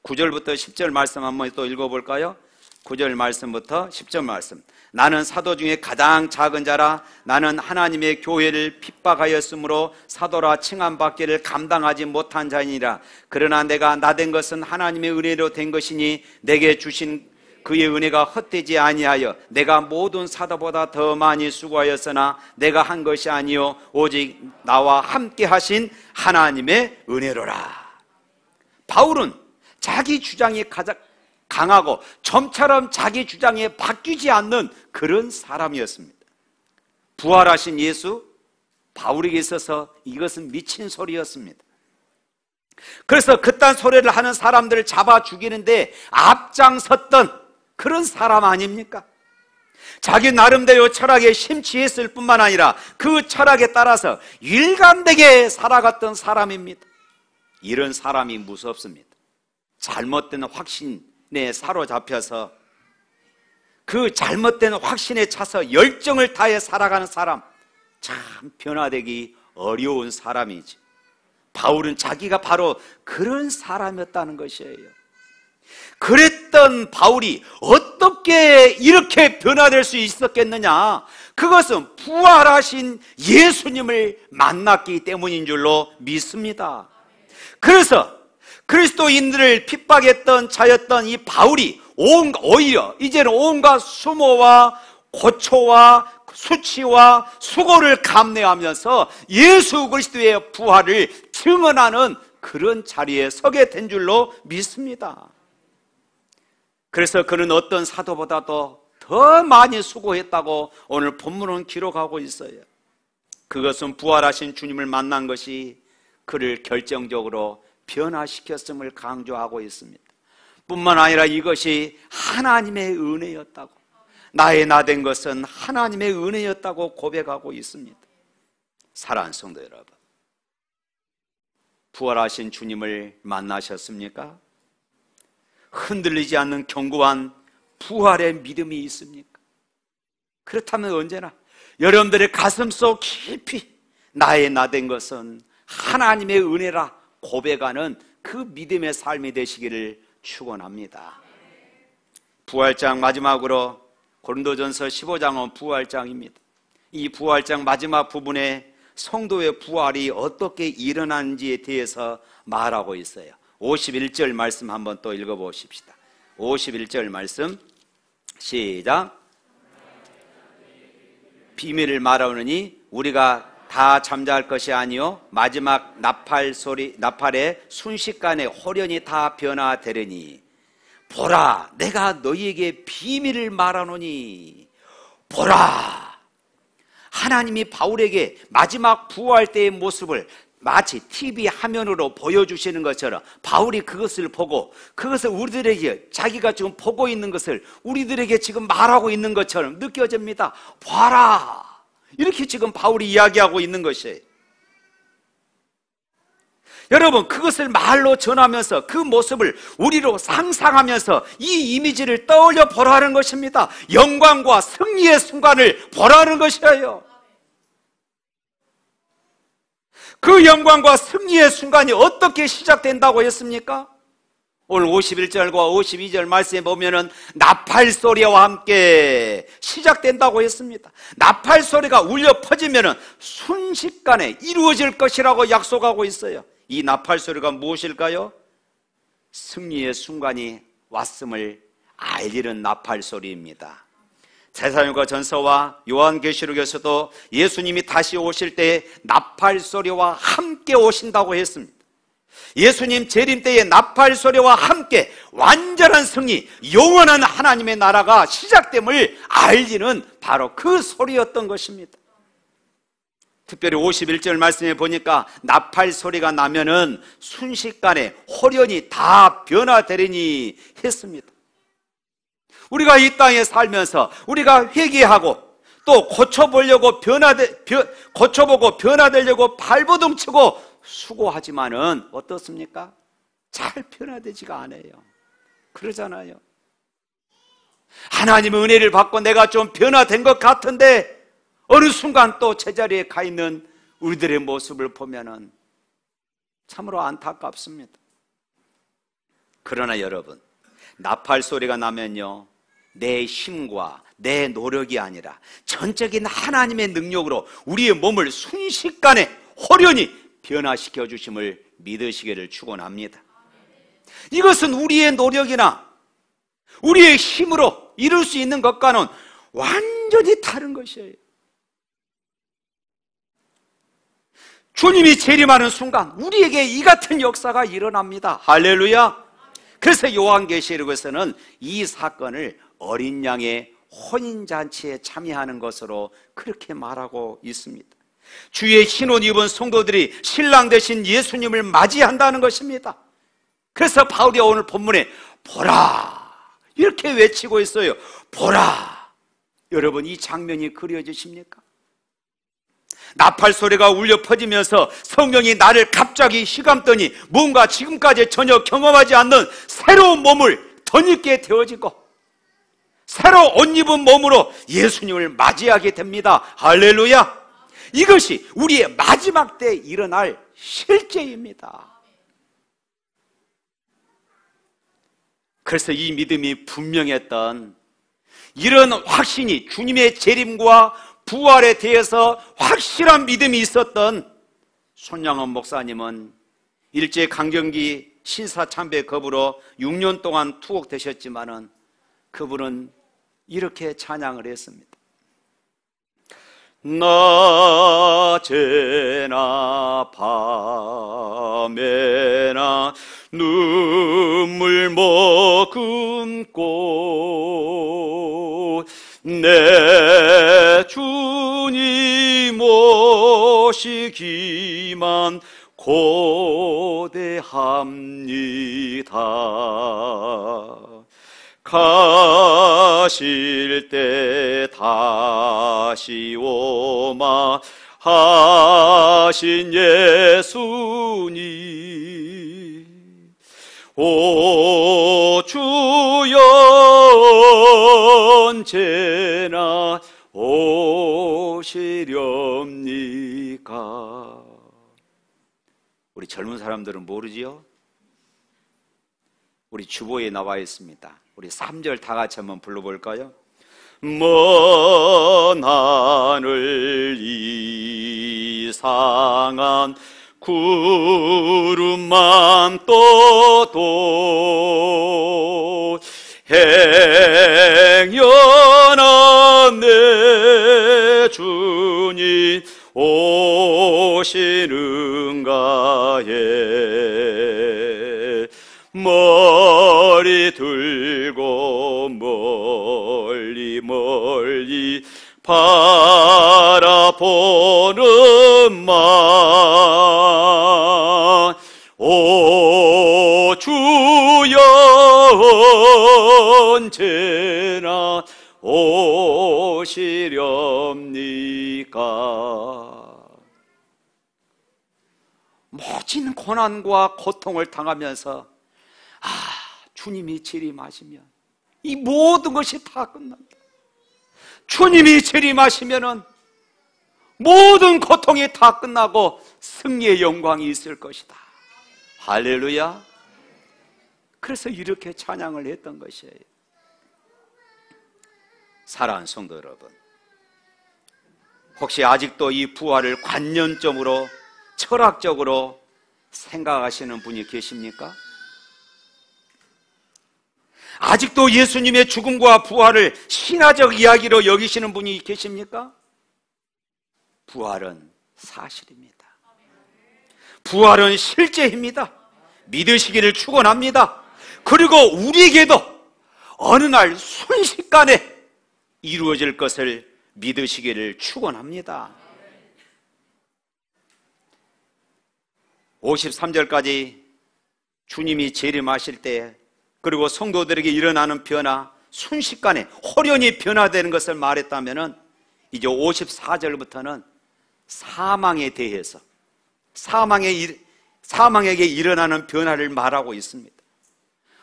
9절부터 10절 말씀 한번 또 읽어볼까요? 9절 말씀부터 10절 말씀. 나는 사도 중에 가장 작은 자라. 나는 하나님의 교회를 핍박하였으므로 사도라 칭함받기를 감당하지 못한 자이니라. 그러나 내가 나된 것은 하나님의 은혜로 된 것이니 내게 주신 그의 은혜가 헛되지 아니하여 내가 모든 사도보다 더 많이 수고하였으나 내가 한 것이 아니요 오직 나와 함께 하신 하나님의 은혜로라. 바울은 자기 주장이 가장 강하고 좀처럼 자기 주장에 바뀌지 않는 그런 사람이었습니다. 부활하신 예수, 바울에게 있어서 이것은 미친 소리였습니다. 그래서 그딴 소리를 하는 사람들을 잡아 죽이는데 앞장섰던 그런 사람 아닙니까? 자기 나름대로 철학에 심취했을 뿐만 아니라 그 철학에 따라서 일관되게 살아갔던 사람입니다. 이런 사람이 무섭습니다. 잘못된 확신에 사로잡혀서 그 잘못된 확신에 차서 열정을 다해 살아가는 사람, 참 변화되기 어려운 사람이지. 바울은 자기가 바로 그런 사람이었다는 것이에요. 그랬던 바울이 어떻게 이렇게 변화될 수 있었겠느냐? 그것은 부활하신 예수님을 만났기 때문인 줄로 믿습니다. 그래서 그리스도인들을 핍박했던 자였던 이 바울이 오히려 이제는 온갖 수모와 고초와 수치와 수고를 감내하면서 예수 그리스도의 부활을 증언하는 그런 자리에 서게 된 줄로 믿습니다. 그래서 그는 어떤 사도보다도 더 많이 수고했다고 오늘 본문은 기록하고 있어요. 그것은 부활하신 주님을 만난 것이 그를 결정적으로 변화시켰음을 강조하고 있습니다. 뿐만 아니라 이것이 하나님의 은혜였다고, 나의 나 된 것은 하나님의 은혜였다고 고백하고 있습니다. 사랑하는 성도 여러분, 부활하신 주님을 만나셨습니까? 흔들리지 않는 견고한 부활의 믿음이 있습니까? 그렇다면 언제나 여러분들의 가슴속 깊이 나의 나 된 것은 하나님의 은혜라 고백하는 그 믿음의 삶이 되시기를 축원합니다. 부활장 마지막으로 고린도전서 15장은 부활장입니다. 이 부활장 마지막 부분에 성도의 부활이 어떻게 일어나는지에 대해서 말하고 있어요. 51절 말씀 한번 또 읽어보십시다. 51절 말씀 시작. 비밀을 말하오느니 우리가 다 잠잘 것이 아니요 마지막 나팔의 순식간에 호련히 다 변화되리니 보라 내가 너희에게 비밀을 말하노니 보라. 하나님이 바울에게 마지막 부활 때의 모습을 마치 TV 화면으로 보여주시는 것처럼 바울이 그것을 보고 그것을 우리들에게 자기가 지금 보고 있는 것을 우리들에게 지금 말하고 있는 것처럼 느껴집니다. 봐라, 이렇게 지금 바울이 이야기하고 있는 것이에요. 여러분, 그것을 말로 전하면서 그 모습을 우리로 상상하면서 이 이미지를 떠올려 보라는 것입니다. 영광과 승리의 순간을 보라는 것이에요. 그 영광과 승리의 순간이 어떻게 시작된다고 했습니까? 오늘 51절과 52절 말씀에 보면은 나팔 소리와 함께 시작된다고 했습니다. 나팔 소리가 울려 퍼지면은 순식간에 이루어질 것이라고 약속하고 있어요. 이 나팔 소리가 무엇일까요? 승리의 순간이 왔음을 알리는 나팔 소리입니다. 데살로니가 전서와 요한계시록에서도 예수님이 다시 오실 때 나팔 소리와 함께 오신다고 했습니다. 예수님 재림 때의 나팔 소리와 함께 완전한 승리, 영원한 하나님의 나라가 시작됨을 알리는 바로 그 소리였던 것입니다. 특별히 51절 말씀에 보니까 나팔 소리가 나면은 순식간에 호련히 다 변화되리니 했습니다. 우리가 이 땅에 살면서 우리가 회개하고 또 고쳐보고 변화되려고 발버둥치고 수고하지만은 어떻습니까? 잘 변화되지가 않아요. 그러잖아요. 하나님의 은혜를 받고 내가 좀 변화된 것 같은데 어느 순간 또 제자리에 가 있는 우리들의 모습을 보면은 참으로 안타깝습니다. 그러나 여러분, 나팔 소리가 나면요, 내 힘과 내 노력이 아니라 전적인 하나님의 능력으로 우리의 몸을 순식간에 호련히 변화시켜 주심을 믿으시기를 축원합니다. 이것은 우리의 노력이나 우리의 힘으로 이룰 수 있는 것과는 완전히 다른 것이에요. 주님이 재림하는 순간 우리에게 이 같은 역사가 일어납니다. 할렐루야. 그래서 요한계시록에서는 이 사건을 어린 양의 혼인잔치에 참여하는 것으로 그렇게 말하고 있습니다. 주의 흰옷 입은 성도들이 신랑 되신 예수님을 맞이한다는 것입니다. 그래서 바울이 오늘 본문에 보라 이렇게 외치고 있어요. 보라. 여러분, 이 장면이 그려지십니까? 나팔 소리가 울려 퍼지면서 성령이 나를 갑자기 휘감더니 뭔가 지금까지 전혀 경험하지 않는 새로운 몸을 덧입게 되어지고 새로 옷 입은 몸으로 예수님을 맞이하게 됩니다. 할렐루야. 이것이 우리의 마지막 때에 일어날 실제입니다. 그래서 이 믿음이 분명했던 이런 확신이, 주님의 재림과 부활에 대해서 확실한 믿음이 있었던 손양원 목사님은 일제 강점기 신사참배 거부로 6년 동안 투옥되셨지만은 그분은 이렇게 찬양을 했습니다. 낮에나 밤에나 눈물 머금고 내 주님 모시기만 고대합니다. 가실 때 다시 오마 하신 예수님, 오 주여 언제나 오시렵니까? 우리 젊은 사람들은 모르지요? 우리 주보에 나와 있습니다. 우리 3절 다 같이 한번 불러볼까요? 먼 하늘 이상한 구름만 떠도 행여나 내 주님 오시는가에 머리 들고 멀리 멀리 바라보는 마, 오 주여 언제나 오시렵니까? 모진 고난과 고통을 당하면서 주님이 재림하시면 이 모든 것이 다 끝난다. 주님이 재림하시면은 모든 고통이 다 끝나고 승리의 영광이 있을 것이다. 할렐루야. 그래서 이렇게 찬양을 했던 것이에요. 사랑하는 성도 여러분, 혹시 아직도 이 부활을 관념적으로 철학적으로 생각하시는 분이 계십니까? 아직도 예수님의 죽음과 부활을 신화적 이야기로 여기시는 분이 계십니까? 부활은 사실입니다. 부활은 실제입니다. 믿으시기를 축원합니다. 그리고 우리에게도 어느 날 순식간에 이루어질 것을 믿으시기를 축원합니다. 53절까지 주님이 재림하실 때, 그리고 성도들에게 일어나는 변화, 순식간에 홀연히 변화되는 것을 말했다면, 이제 54절부터는 사망에 대해서 사망에게 일어나는 변화를 말하고 있습니다.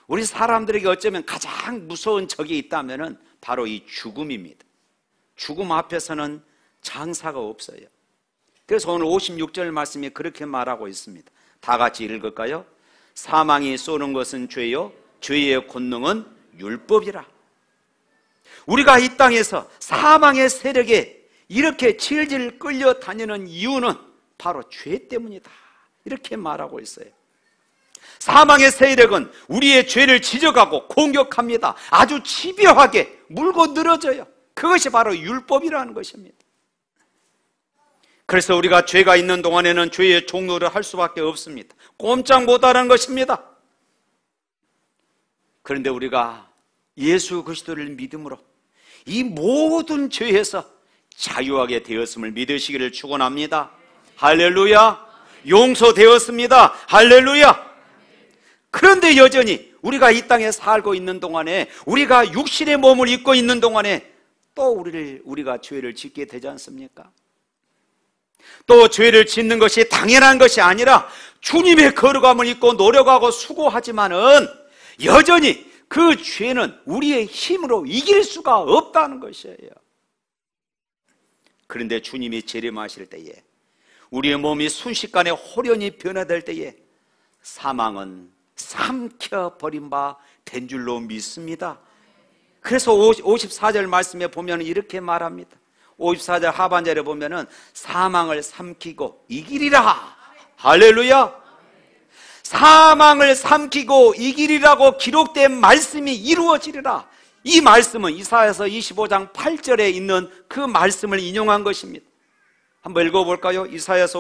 우리 사람들에게 어쩌면 가장 무서운 적이 있다면 바로 이 죽음입니다. 죽음 앞에서는 장사가 없어요. 그래서 오늘 56절 말씀이 그렇게 말하고 있습니다. 다 같이 읽을까요? 사망이 쏘는 것은 죄요, 죄의 권능은 율법이라. 우리가 이 땅에서 사망의 세력에 이렇게 질질 끌려다니는 이유는 바로 죄 때문이다. 이렇게 말하고 있어요. 사망의 세력은 우리의 죄를 지적하고 공격합니다. 아주 집요하게 물고 늘어져요. 그것이 바로 율법이라는 것입니다. 그래서 우리가 죄가 있는 동안에는 죄의 종로를 할 수밖에 없습니다. 꼼짝 못하는 것입니다. 그런데 우리가 예수 그리스도를 믿음으로 이 모든 죄에서 자유하게 되었음을 믿으시기를 축원합니다. 할렐루야. 용서되었습니다. 할렐루야. 그런데 여전히 우리가 이 땅에 살고 있는 동안에, 우리가 육신의 몸을 입고 있는 동안에 또 우리가 죄를 짓게 되지 않습니까? 또 죄를 짓는 것이 당연한 것이 아니라 주님의 거룩함을 입고 노력하고 수고하지만은 여전히 그 죄는 우리의 힘으로 이길 수가 없다는 것이에요. 그런데 주님이 재림하실 때에, 우리의 몸이 순식간에 호련히 변화될 때에 사망은 삼켜버린 바 된 줄로 믿습니다. 그래서 54절 말씀에 보면 이렇게 말합니다. 54절 하반절에 보면은 사망을 삼키고 이기리라. 할렐루야. 사망을 삼키고 이기리라고 기록된 말씀이 이루어지리라. 이 말씀은 이사야서 25장 8절에 있는 그 말씀을 인용한 것입니다. 한번 읽어볼까요? 이사야서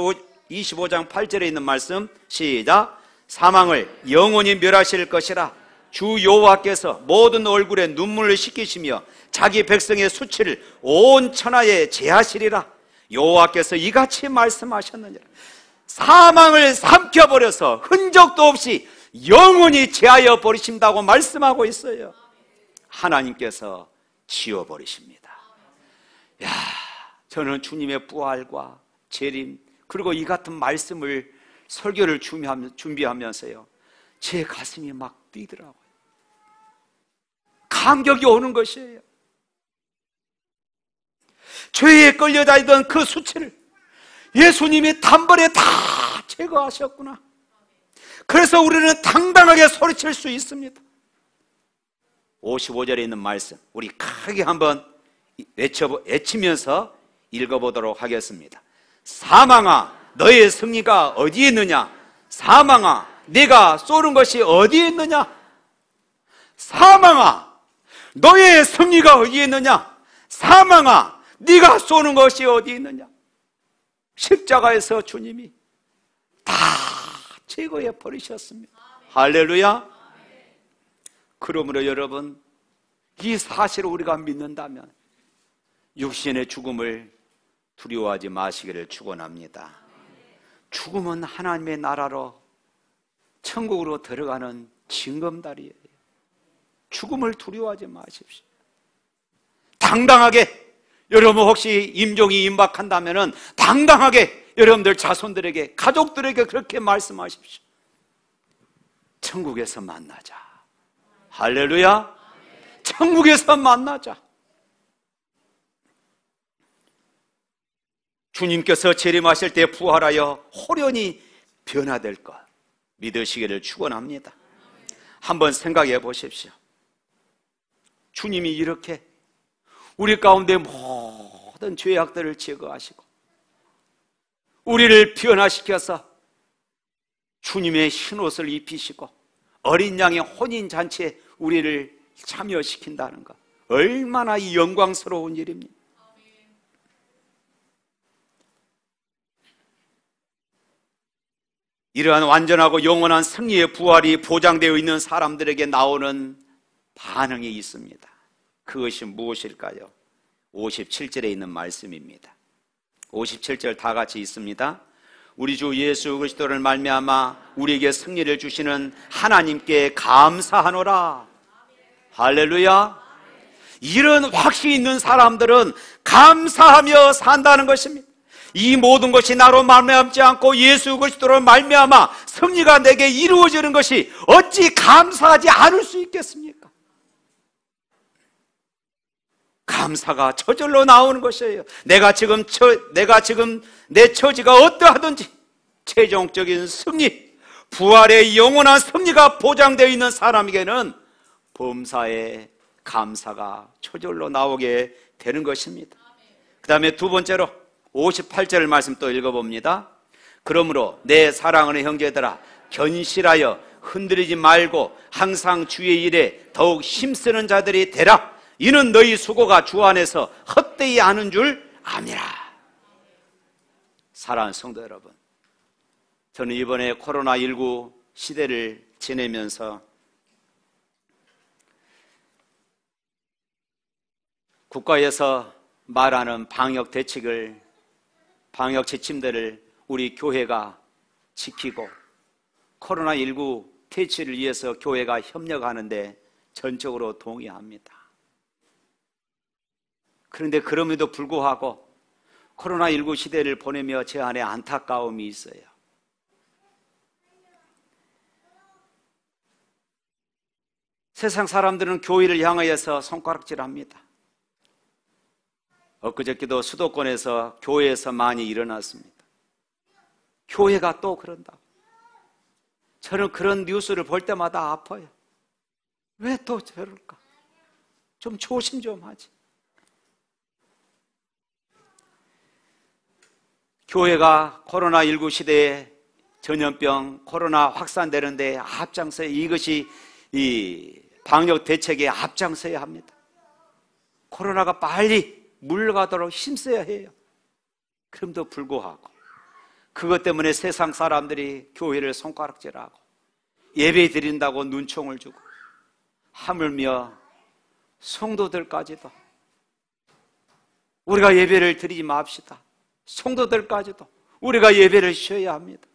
25장 8절에 있는 말씀, 시작. 사망을 영원히 멸하실 것이라. 주 여호와께서 모든 얼굴에 눈물을 씻기시며 자기 백성의 수치를 온 천하에 제하시리라. 여호와께서 이같이 말씀하셨느니라. 사망을 삼켜버려서 흔적도 없이 영원히 제하여 버리신다고 말씀하고 있어요. 하나님께서 지워버리십니다. 야, 저는 주님의 부활과 재림, 그리고 이 같은 말씀을 설교를 준비하면서요, 제 가슴이 막 뛰더라고요. 감격이 오는 것이에요. 죄에 끌려다니던 그 수치를 예수님이 단번에 다 제거하셨구나. 그래서 우리는 당당하게 소리칠 수 있습니다. 55절에 있는 말씀, 우리 크게 한번 외치면서 읽어보도록 하겠습니다. 사망아, 너의 승리가 어디에 있느냐? 사망아, 네가 쏘는 것이 어디에 있느냐? 사망아, 너의 승리가 어디에 있느냐? 사망아, 네가 쏘는 것이 어디에 있느냐? 십자가에서 주님이 다 제거해 버리셨습니다. 할렐루야. 그러므로 여러분, 이 사실을 우리가 믿는다면 육신의 죽음을 두려워하지 마시기를 축원합니다. 죽음은 하나님의 나라로, 천국으로 들어가는 징검다리예요. 죽음을 두려워하지 마십시오. 당당하게, 여러분 혹시 임종이 임박한다면 당당하게 여러분들 자손들에게, 가족들에게 그렇게 말씀하십시오. 천국에서 만나자. 할렐루야. 천국에서 만나자. 주님께서 재림하실 때 부활하여 호련히 변화될 것 믿으시기를 축원합니다. 한번 생각해 보십시오. 주님이 이렇게 우리 가운데 모든 죄악들을 제거하시고 우리를 변화시켜서 주님의 흰옷을 입히시고 어린 양의 혼인잔치에 우리를 참여시킨다는 것, 얼마나 이 영광스러운 일입니까? 이러한 완전하고 영원한 승리의 부활이 보장되어 있는 사람들에게 나오는 반응이 있습니다. 그것이 무엇일까요? 57절에 있는 말씀입니다. 57절 다 같이 있습니다. 우리 주 예수 그리스도를 말미암아 우리에게 승리를 주시는 하나님께 감사하노라. 할렐루야. 이런 확신이 있는 사람들은 감사하며 산다는 것입니다. 이 모든 것이 나로 말미암지 않고 예수 그리스도로 말미암아 승리가 내게 이루어지는 것이 어찌 감사하지 않을 수 있겠습니까? 감사가 저절로 나오는 것이에요. 내가 지금 내 처지가 어떠하든지 최종적인 승리, 부활의 영원한 승리가 보장되어 있는 사람에게는 범사에 감사가 저절로 나오게 되는 것입니다. 그 다음에 두 번째로 58절 말씀 또 읽어봅니다. 그러므로 내 사랑하는 형제들아, 견실하여 흔들리지 말고 항상 주의 일에 더욱 힘쓰는 자들이 되라. 이는 너희 수고가 주 안에서 헛되이 않은 줄 아니라. 사랑하는 성도 여러분, 저는 이번에 코로나19 시대를 지내면서 국가에서 말하는 방역 대책을, 방역 지침들을 우리 교회가 지키고 코로나19 퇴치를 위해서 교회가 협력하는데 전적으로 동의합니다. 그런데 그럼에도 불구하고 코로나19 시대를 보내며 제 안에 안타까움이 있어요. 세상 사람들은 교회를 향하여서 손가락질합니다. 엊그저께도 수도권에서 교회에서 많이 일어났습니다. 교회가 또 그런다. 저는 그런 뉴스를 볼 때마다 아파요. 왜 또 저럴까? 좀 조심 좀 하지. 교회가 코로나19 시대에 전염병, 코로나 확산되는데 앞장서야, 이것이 이 방역 대책에 앞장서야 합니다. 코로나가 빨리 물러가도록 힘써야 해요. 그럼에도 불구하고 그것 때문에 세상 사람들이 교회를 손가락질하고 예배 드린다고 눈총을 주고, 하물며 성도들까지도 우리가 예배를 드리지 맙시다. 성도들까지도 우리가 예배를 쉬어야 합니다.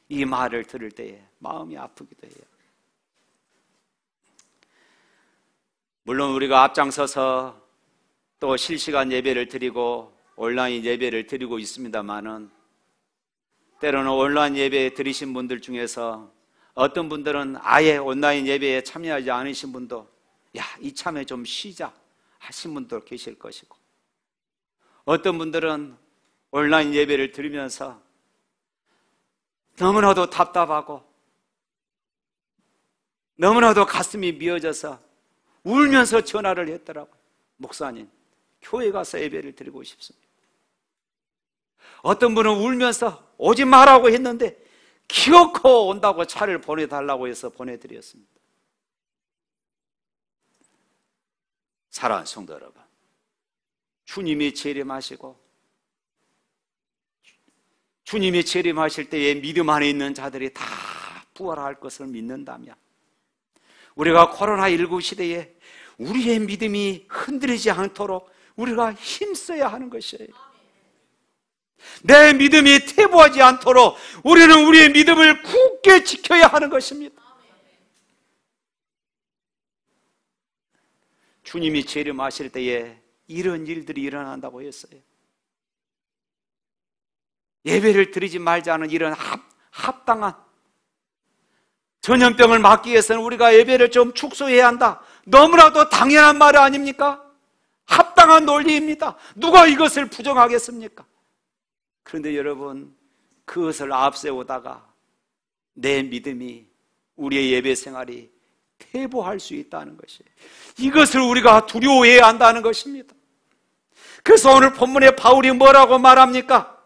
이 말을 들을 때에 마음이 아프기도 해요. 물론 우리가 앞장서서 또 실시간 예배를 드리고 온라인 예배를 드리고 있습니다만은, 때로는 온라인 예배 드리신 분들 중에서 어떤 분들은 아예 온라인 예배에 참여하지 않으신 분도 야, 이참에 좀 쉬자 하신 분도 계실 것이고, 어떤 분들은 온라인 예배를 드리면서 너무나도 답답하고 너무나도 가슴이 미어져서 울면서 전화를 했더라고요. 목사님, 교회 가서 예배를 드리고 싶습니다. 어떤 분은 울면서 오지 말라고 했는데 기어코 온다고 차를 보내달라고 해서 보내드렸습니다. 사랑하는 성도 여러분, 주님이 재림하시고 주님이 재림하실 때에 믿음 안에 있는 자들이 다 부활할 것을 믿는다면, 우리가 코로나19 시대에 우리의 믿음이 흔들리지 않도록 우리가 힘써야 하는 것이에요. 내 믿음이 퇴보하지 않도록 우리는 우리의 믿음을 굳게 지켜야 하는 것입니다. 주님이 재림하실 때에 이런 일들이 일어난다고 했어요. 예배를 드리지 말자는 이런 합당한, 전염병을 막기 위해서는 우리가 예배를 좀 축소해야 한다, 너무나도 당연한 말 아닙니까? 합당한 논리입니다. 누가 이것을 부정하겠습니까? 그런데 여러분, 그것을 앞세우다가 내 믿음이, 우리의 예배 생활이 퇴보할 수 있다는 것이에요. 이것을 우리가 두려워해야 한다는 것입니다. 그래서 오늘 본문에 바울이 뭐라고 말합니까?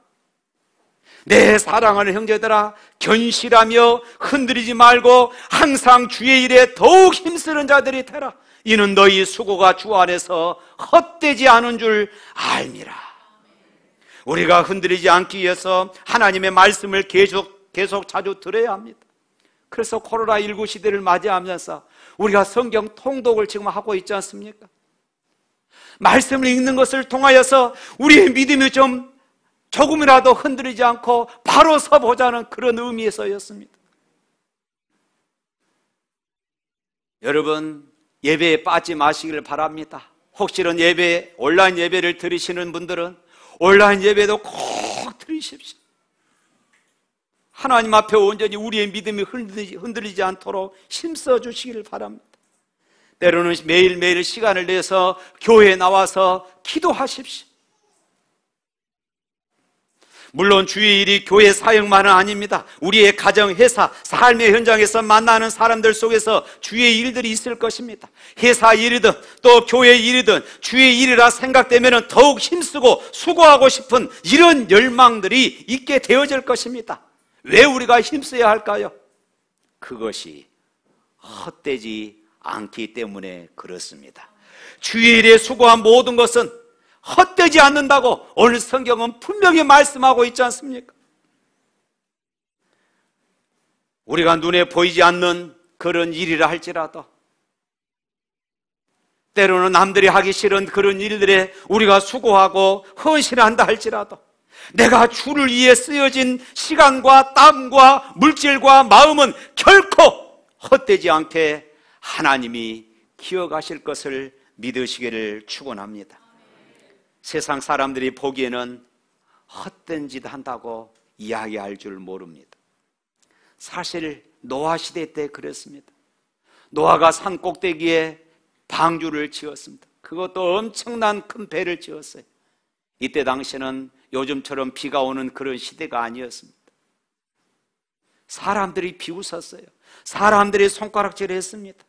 내 사랑하는 형제들아, 견실하며 흔들리지 말고 항상 주의 일에 더욱 힘쓰는 자들이 되라. 이는 너희 수고가 주 안에서 헛되지 않은 줄 알미라. 우리가 흔들리지 않기 위해서 하나님의 말씀을 계속 자주 들어야 합니다. 그래서 코로나19 시대를 맞이하면서 우리가 성경 통독을 지금 하고 있지 않습니까? 말씀을 읽는 것을 통하여서 우리의 믿음이 조금이라도 흔들리지 않고 바로 서보자는 그런 의미에서였습니다. 여러분, 예배에 빠지지 마시기를 바랍니다. 혹시는 온라인 예배를 드리시는 분들은 온라인 예배도 꼭 드리십시오. 하나님 앞에 온전히 우리의 믿음이 흔들리지 않도록 힘써 주시기를 바랍니다. 때로는 매일매일 시간을 내서 교회에 나와서 기도하십시오. 물론 주의 일이 교회 사역만은 아닙니다. 우리의 가정, 회사, 삶의 현장에서 만나는 사람들 속에서 주의 일들이 있을 것입니다. 회사 일이든 또 교회 일이든 주의 일이라 생각되면 더욱 힘쓰고 수고하고 싶은 이런 열망들이 있게 되어질 것입니다. 왜 우리가 힘써야 할까요? 그것이 헛되지 않기 때문에 그렇습니다. 주의 일에 수고한 모든 것은 헛되지 않는다고 오늘 성경은 분명히 말씀하고 있지 않습니까? 우리가 눈에 보이지 않는 그런 일이라 할지라도 때로는 남들이 하기 싫은 그런 일들에 우리가 수고하고 헌신한다 할지라도 내가 주를 위해 쓰여진 시간과 땀과 물질과 마음은 결코 헛되지 않게 하나님이 기억하실 것을 믿으시기를 축원합니다. 세상 사람들이 보기에는 헛된 짓 한다고 이야기할 줄 모릅니다. 사실 노아 시대 때 그랬습니다. 노아가 산 꼭대기에 방주를 지었습니다. 그것도 엄청난 큰 배를 지었어요. 이때 당시에는 요즘처럼 비가 오는 그런 시대가 아니었습니다. 사람들이 비웃었어요. 사람들이 손가락질을 했습니다.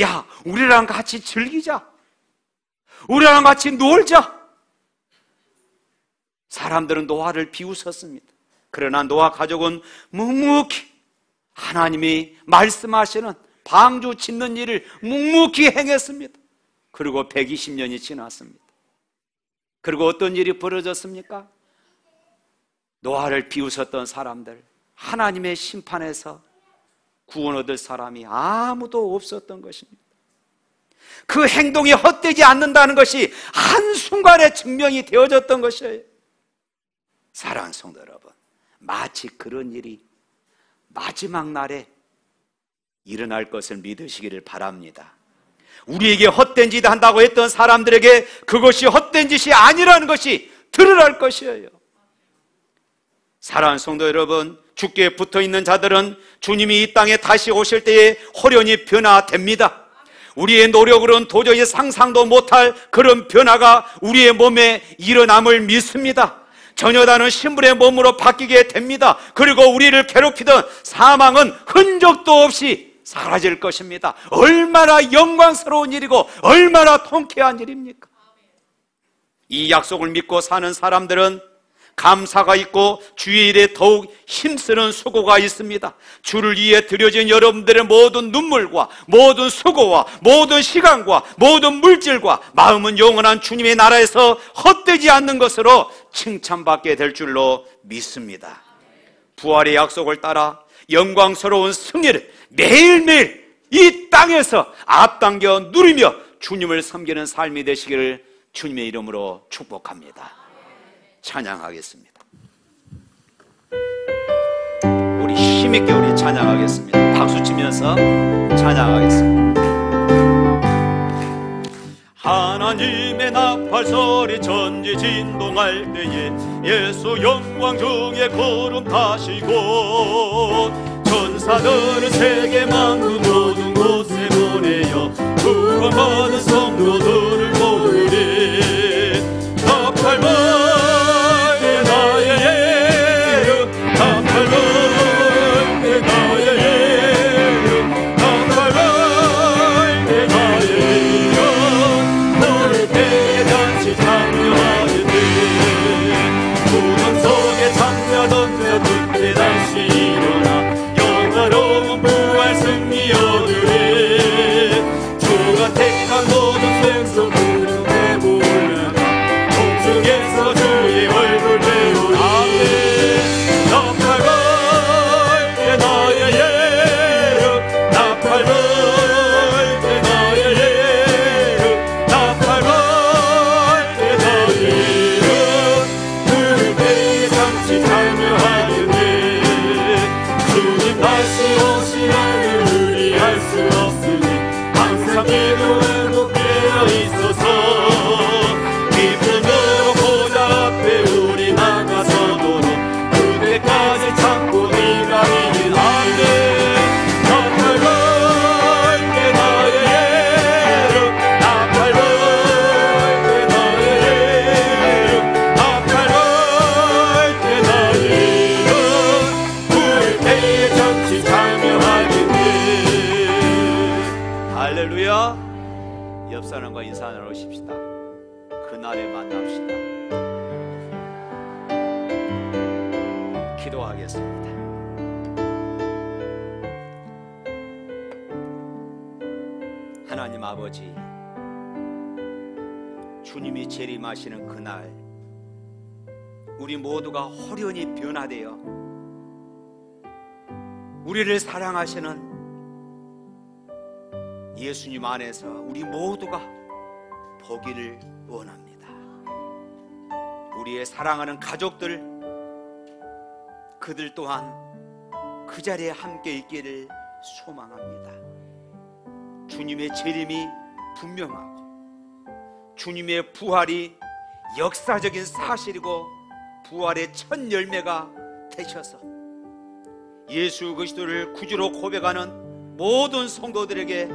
야, 우리랑 같이 즐기자. 우리랑 같이 놀자. 사람들은 노아를 비웃었습니다. 그러나 노아 가족은 묵묵히 하나님이 말씀하시는 방주 짓는 일을 묵묵히 행했습니다. 그리고 120년이 지났습니다. 그리고 어떤 일이 벌어졌습니까? 노아를 비웃었던 사람들, 하나님의 심판에서 구원 얻을 사람이 아무도 없었던 것입니다. 그 행동이 헛되지 않는다는 것이 한순간에 증명이 되어졌던 것이에요. 사랑하는 성도 여러분, 마치 그런 일이 마지막 날에 일어날 것을 믿으시기를 바랍니다. 우리에게 헛된 짓 한다고 했던 사람들에게 그것이 헛된 짓이 아니라는 것이 드러날 것이에요. 사랑하는 성도 여러분, 주께 붙어있는 자들은 주님이 이 땅에 다시 오실 때에 호련히 변화됩니다. 우리의 노력으로는 도저히 상상도 못할 그런 변화가 우리의 몸에 일어남을 믿습니다. 전혀 다른 신분의 몸으로 바뀌게 됩니다. 그리고 우리를 괴롭히던 사망은 흔적도 없이 사라질 것입니다. 얼마나 영광스러운 일이고 얼마나 통쾌한 일입니까? 이 약속을 믿고 사는 사람들은 감사가 있고 주의 일에 더욱 힘쓰는 수고가 있습니다. 주를 위해 드려진 여러분들의 모든 눈물과 모든 수고와 모든 시간과 모든 물질과 마음은 영원한 주님의 나라에서 헛되지 않는 것으로 칭찬받게 될 줄로 믿습니다. 부활의 약속을 따라 영광스러운 승리를 매일매일 이 땅에서 앞당겨 누리며 주님을 섬기는 삶이 되시기를 주님의 이름으로 축복합니다. 찬양하겠습니다. 우리 힘있게 우리 찬양하겠습니다. 박수 치면서 찬양하겠습니다. 하나님의 나팔소리 천지 진동할 때에 예수 영광 중에 구름 타시고 천사들은 세계 만국 모든 곳에 보내어 구원받은 성도들을 모으리. 나팔 불게 나의 예루, 나팔 불게 나의 예루, 나팔 불게 나의 예루. 부를 때에 잔치 참여하였네. 구름 속에 잠자던 자 그때 다시 일어나 영화로운 부활 승리 얻으리. 주가 택한 모든 생선 구름에 올라가 공중에서 주의 얼굴 배우리. 나팔 불게 나의 예루, 나팔 불게 나의 예루, 나팔 불게 나의 예루. 부를 때에 잠시 참여하였네. 주님 다시 오시라는 우리 알 수 없으니 항상 기도에 높여 있어서 기쁨으로 보좌 앞에 우리 나가서도록 그때까지 참고 기다리는 아멘. 나팔 불게 나의 예루, 나팔 불게 나의 예루, 나팔 불게 나의 예루. 부를 때에 잠시 참여하겠네. 할렐루야. 옆 사람과 인사 나누십시다. 그날에 만납시다. 기도하겠습니다. 하나님 아버지, 주님이 재림하시는 그날 우리 모두가 호련히 변화되어 우리를 사랑하시는 예수님 안에서 우리 모두가 보기를 원합니다. 우리의 사랑하는 가족들, 그들 또한 그 자리에 함께 있기를 소망합니다. 주님의 재림이 분명하고 주님의 부활이 역사적인 사실이고 부활의 첫 열매가 되셔서 예수 그리스도를 구주로 고백하는 모든 성도들에게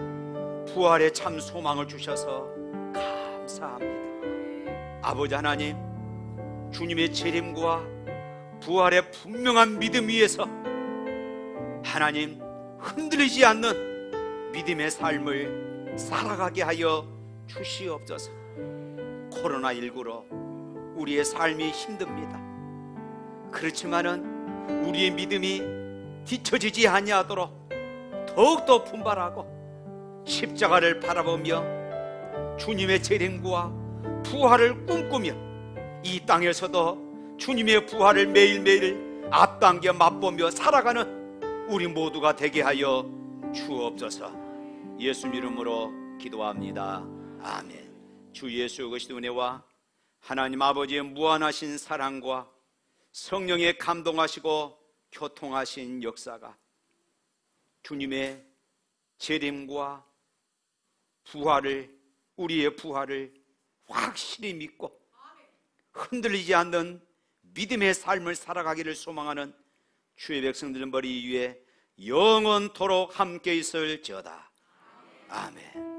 부활의 참 소망을 주셔서 감사합니다. 아버지 하나님, 주님의 재림과 부활의 분명한 믿음 위에서 하나님 흔들리지 않는 믿음의 삶을 살아가게 하여 주시옵소서. 코로나19로 우리의 삶이 힘듭니다. 그렇지만은 우리의 믿음이 뒤처지지 아니하도록 더욱더 분발하고 십자가를 바라보며 주님의 재림과 부활을 꿈꾸며 이 땅에서도 주님의 부활을 매일매일 앞당겨 맛보며 살아가는 우리 모두가 되게 하여 주옵소서. 예수 이름으로 기도합니다. 아멘. 주 예수 그리스도의 은혜와 하나님 아버지의 무한하신 사랑과 성령의 감동하시고 교통하신 역사가 주님의 재림과 부활을, 우리의 부활을 확실히 믿고 흔들리지 않는 믿음의 삶을 살아가기를 소망하는 주의 백성들 머리 위에 영원토록 함께 있을지어다. 아멘.